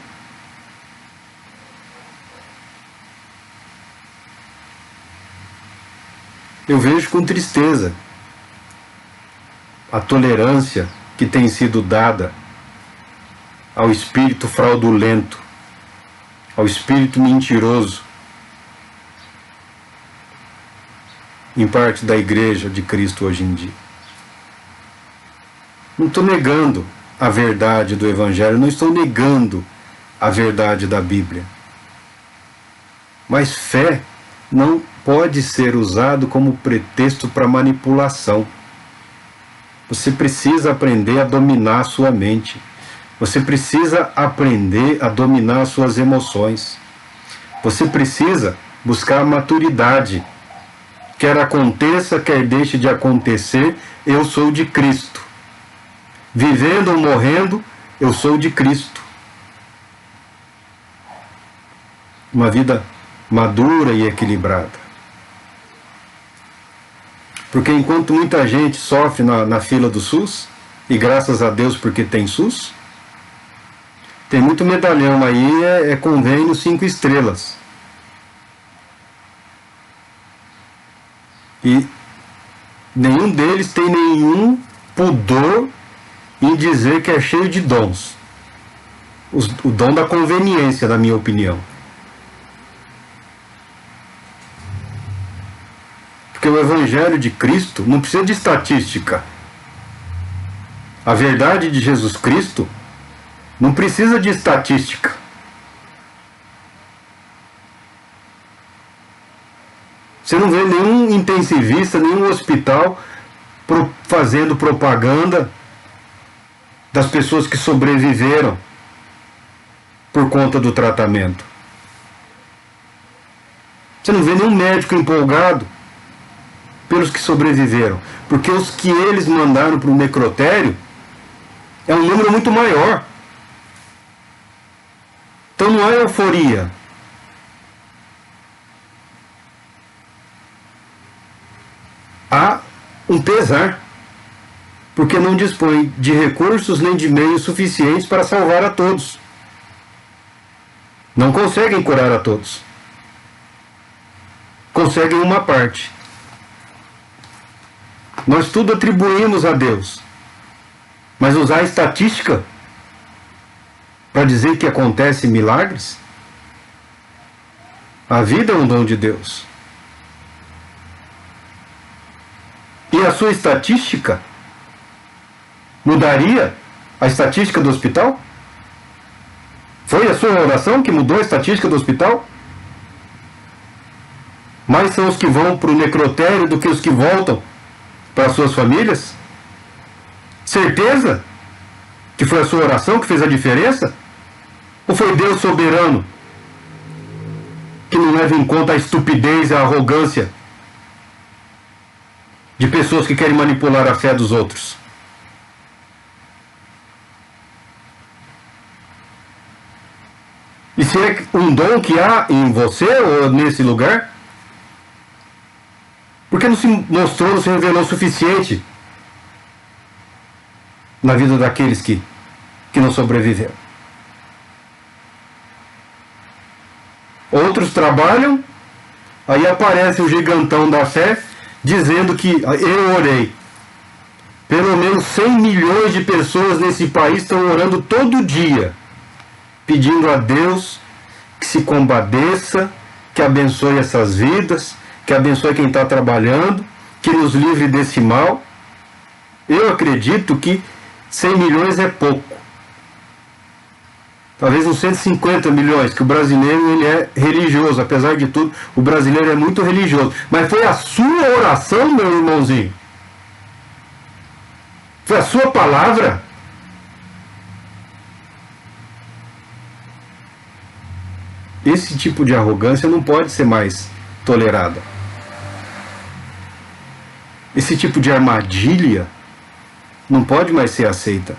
Eu vejo com tristeza a tolerância que tem sido dada ao espírito fraudulento, ao espírito mentiroso, em parte da igreja de Cristo hoje em dia. Não estou negando a verdade do Evangelho, não estou negando a verdade da Bíblia. Mas fé não pode ser usado como pretexto para manipulação. Você precisa aprender a dominar a sua mente. Você precisa aprender a dominar as suas emoções. Você precisa buscar a maturidade. Quer aconteça, quer deixe de acontecer, eu sou de Cristo. Vivendo ou morrendo, eu sou de Cristo. Uma vida madura e equilibrada. Porque enquanto muita gente sofre na fila do SUS, e graças a Deus porque tem SUS, tem muito medalhão aí, é convênio 5 estrelas. E nenhum deles tem nenhum pudor em dizer que é cheio de dons. O dom da conveniência, na minha opinião. Porque o Evangelho de Cristo não precisa de estatística. A verdade de Jesus Cristo não precisa de estatística. Você não vê nenhum intensivista, nenhum hospital fazendo propaganda das pessoas que sobreviveram por conta do tratamento. Você não vê nenhum médico empolgado pelos que sobreviveram, porque os que eles mandaram para o necrotério é um número muito maior. Então não há euforia. Há um pesar, porque não dispõe de recursos nem de meios suficientes para salvar a todos. Não conseguem curar a todos. Conseguem uma parte. Nós tudo atribuímos a Deus. Mas usar a estatística para dizer que acontecem milagres? A vida é um dom de Deus. E a sua estatística mudaria a estatística do hospital? Foi a sua oração que mudou a estatística do hospital? Mais são os que vão para o necrotério do que os que voltam para suas famílias? Certeza que foi a sua oração que fez a diferença? Ou foi Deus soberano que não leva em conta a estupidez e a arrogância de pessoas que querem manipular a fé dos outros? E se é um dom que há em você ou nesse lugar, por que não se mostrou, não se revelou o suficiente na vida daqueles que não sobreviveram? Outros trabalham, aí aparece o gigantão da fé dizendo que eu orei. Pelo menos 100 milhões de pessoas nesse país estão orando todo dia, pedindo a Deus que se compadeça, que abençoe essas vidas, que abençoe quem está trabalhando, que nos livre desse mal. Eu acredito que 100 milhões é pouco. Talvez uns 150 milhões, que o brasileiro ele é religioso, apesar de tudo, o brasileiro é muito religioso. Mas foi a sua oração, meu irmãozinho? Foi a sua palavra? Esse tipo de arrogância não pode ser mais tolerada. Esse tipo de armadilha não pode mais ser aceita.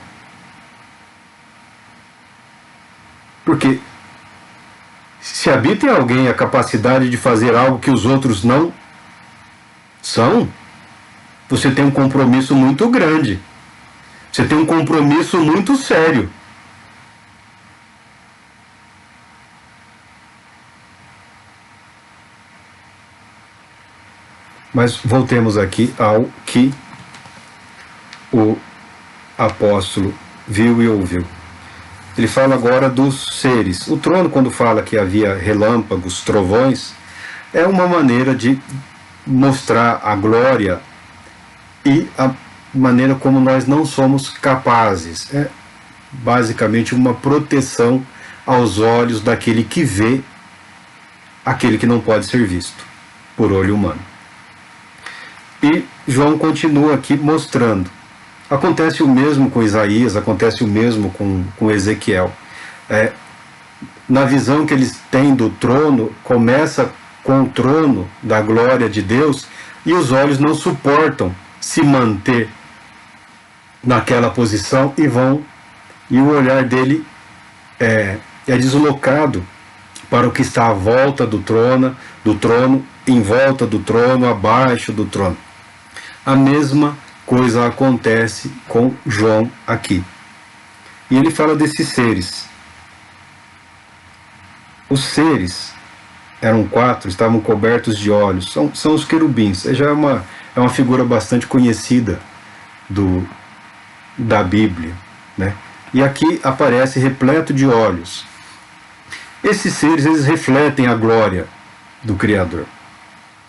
Porque se habita em alguém a capacidade de fazer algo que os outros não são, você tem um compromisso muito grande. Você tem um compromisso muito sério. Mas voltemos aqui ao que o apóstolo viu e ouviu. Ele fala agora dos seres. O trono, quando fala que havia relâmpagos, trovões, é uma maneira de mostrar a glória e a maneira como nós não somos capazes. É basicamente uma proteção aos olhos daquele que vê aquele que não pode ser visto por olho humano. E João continua aqui mostrando. Acontece o mesmo com Isaías, acontece o mesmo com Ezequiel. Na visão que eles têm do trono, começa com o trono da glória de Deus e os olhos não suportam se manter naquela posição e o olhar dele é deslocado para o que está à volta do trono, em volta do trono, abaixo do trono. A mesma coisa acontece com João aqui. E ele fala desses seres. Os seres eram 4, estavam cobertos de olhos. São os querubins. Já é uma figura bastante conhecida da Bíblia, né? E aqui aparece repleto de olhos. Esses seres, eles refletem a glória do Criador.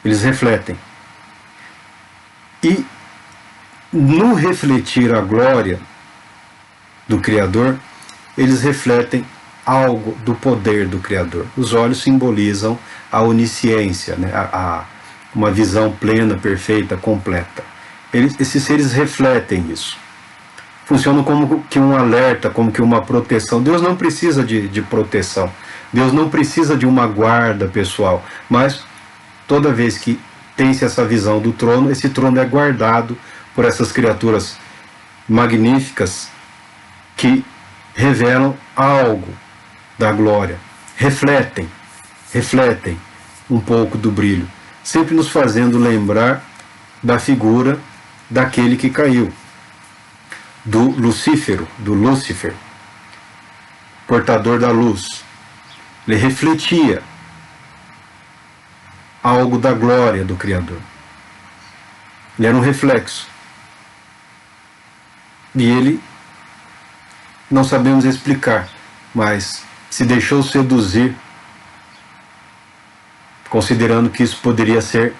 Eles refletem. E no refletir a glória do Criador, eles refletem algo do poder do Criador. Os olhos simbolizam a onisciência, né? Uma visão plena, perfeita, completa. Esses seres refletem isso. Funcionam como que um alerta, como que uma proteção. Deus não precisa de proteção. Deus não precisa de uma guarda pessoal. Mas toda vez que tem-se essa visão do trono, esse trono é guardado por essas criaturas magníficas que revelam algo da glória. Refletem um pouco do brilho, sempre nos fazendo lembrar da figura daquele que caiu, do Lúcifer, portador da luz. Ele refletia algo da glória do Criador. Ele era um reflexo. E ele, não sabemos explicar, mas se deixou seduzir, considerando que isso poderia ser,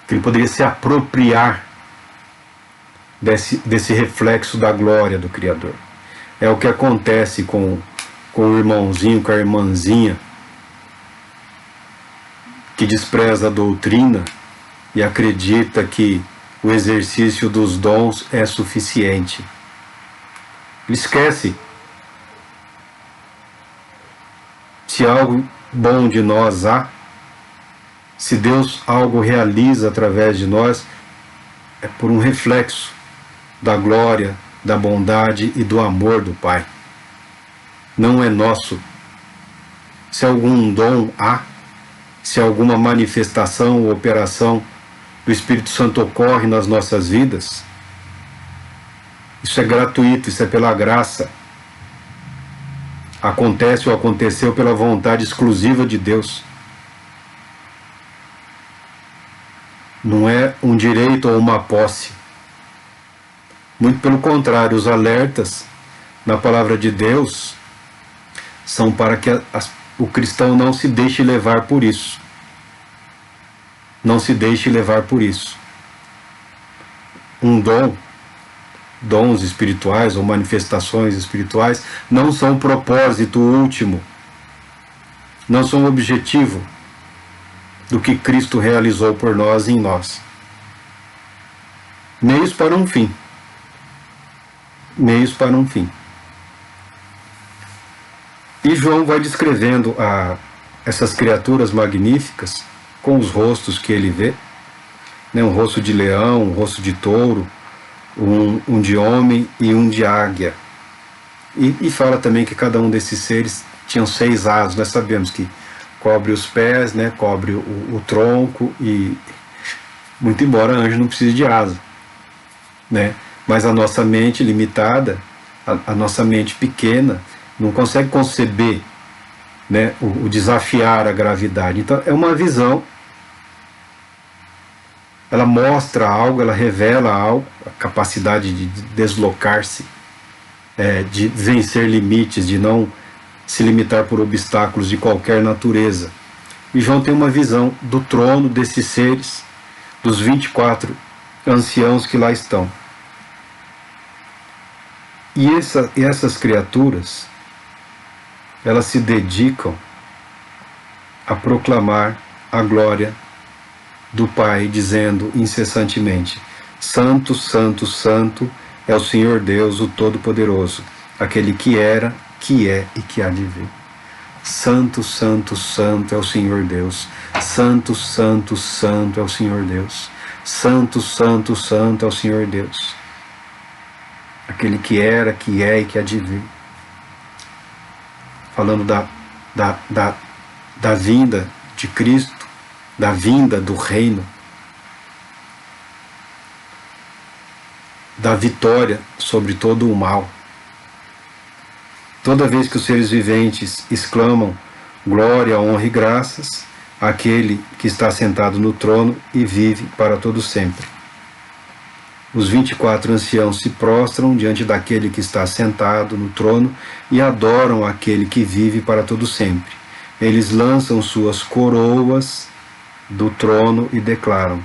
que ele poderia se apropriar desse reflexo da glória do Criador. É o que acontece com o irmãozinho, com a irmãzinha, que despreza a doutrina e acredita que o exercício dos dons é suficiente. Ele esquece. Se algo bom de nós há, se Deus algo realiza através de nós, é por um reflexo da glória, da bondade e do amor do Pai. Não é nosso. Se algum dom há, se alguma manifestação ou operação do Espírito Santo ocorre nas nossas vidas, isso é gratuito, isso é pela graça. Acontece ou aconteceu pela vontade exclusiva de Deus. Não é um direito ou uma posse. Muito pelo contrário, os alertas na palavra de Deus são para que o cristão não se deixe levar por isso. Não se deixe levar por isso. Dons espirituais ou manifestações espirituais não são propósito último, não são objetivo do que Cristo realizou por nós e em nós. Meios para um fim. Meios para um fim. E João vai descrevendo essas criaturas magníficas com os rostos que ele vê, né? Um rosto de leão, um rosto de touro, um de homem e um de águia. E fala também que cada um desses seres tinham 6 asas. Nós sabemos que cobre os pés, né, cobre o tronco, e muito embora anjo não precise de asa, né, mas a nossa mente limitada, a nossa mente pequena, não consegue conceber, né, o desafiar a gravidade. Então é uma visão, ela mostra algo, ela revela algo, a capacidade de deslocar-se, de vencer limites, de não se limitar por obstáculos de qualquer natureza. E João tem uma visão do trono desses seres, dos 24 anciãos que lá estão. E essas criaturas, elas se dedicam a proclamar a glória do Pai, dizendo incessantemente: Santo, Santo, Santo é o Senhor Deus, o Todo-Poderoso, aquele que era, que é e que há de vir. Santo, Santo, Santo é o Senhor Deus. Santo, Santo, Santo é o Senhor Deus. Santo, Santo, Santo é o Senhor Deus, aquele que era, que é e que há de vir. Falando da vinda de Cristo, da vinda do reino, da vitória sobre todo o mal. Toda vez que os seres viventes exclamam glória, honra e graças àquele que está sentado no trono e vive para todo sempre. Os 24 anciãos se prostram diante daquele que está sentado no trono e adoram aquele que vive para todo sempre. Eles lançam suas coroas do trono e declaram: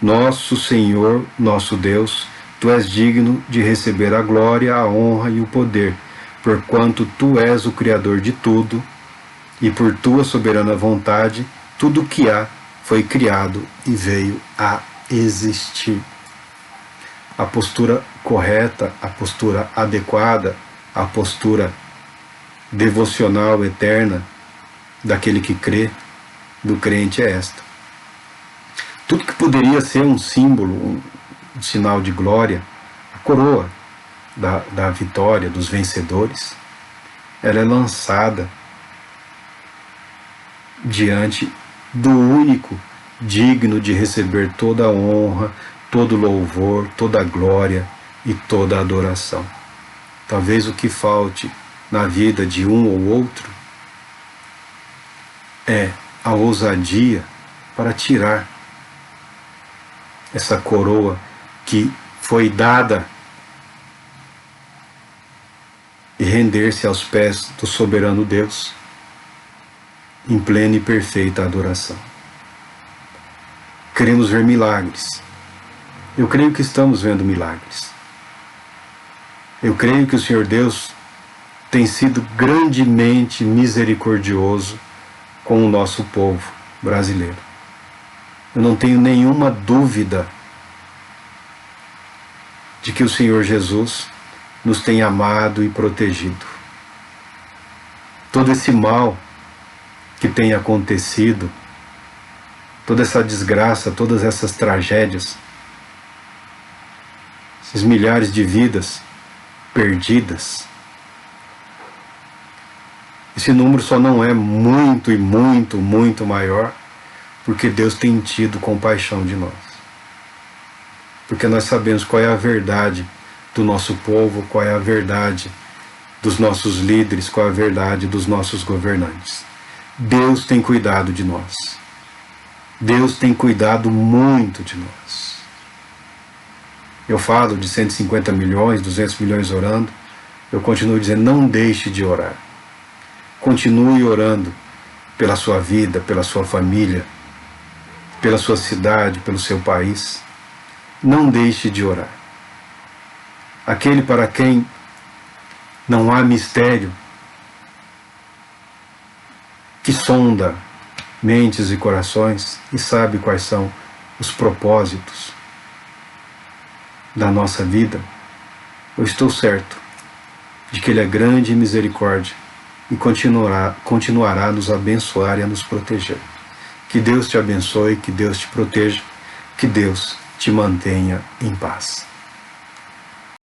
Nosso Senhor, nosso Deus, Tu és digno de receber a glória, a honra e o poder, porquanto Tu és o Criador de tudo, e por Tua soberana vontade, tudo o que há foi criado e veio a existir. A postura correta, a postura adequada, a postura devocional eterna daquele que crê, do crente, é esta. Tudo que poderia ser um símbolo, um sinal de glória, a coroa da vitória, dos vencedores, ela é lançada diante do único digno de receber toda a honra, todo louvor, toda a glória e toda a adoração. Talvez o que falte na vida de um ou outro é a ousadia para tirar essa coroa que foi dada e render-se aos pés do soberano Deus em plena e perfeita adoração. Queremos ver milagres. Eu creio que estamos vendo milagres. Eu creio que o Senhor Deus tem sido grandemente misericordioso com o nosso povo brasileiro. Eu não tenho nenhuma dúvida de que o Senhor Jesus nos tem amado e protegido. Todo esse mal que tem acontecido, toda essa desgraça, todas essas tragédias, esses milhares de vidas perdidas, esse número só não é muito e muito, muito maior porque Deus tem tido compaixão de nós. Porque nós sabemos qual é a verdade do nosso povo, qual é a verdade dos nossos líderes, qual é a verdade dos nossos governantes. Deus tem cuidado de nós. Deus tem cuidado muito de nós. Eu falo de 150 milhões, 200 milhões orando. Eu continuo dizendo, não deixe de orar. Continue orando pela sua vida, pela sua família, pela sua cidade, pelo seu país. Não deixe de orar. Aquele para quem não há mistério, que sonda mentes e corações e sabe quais são os propósitos da nossa vida, eu estou certo de que Ele é grande em misericórdia e continuará a nos abençoar e a nos proteger. Que Deus te abençoe, que Deus te proteja, que Deus te mantenha em paz.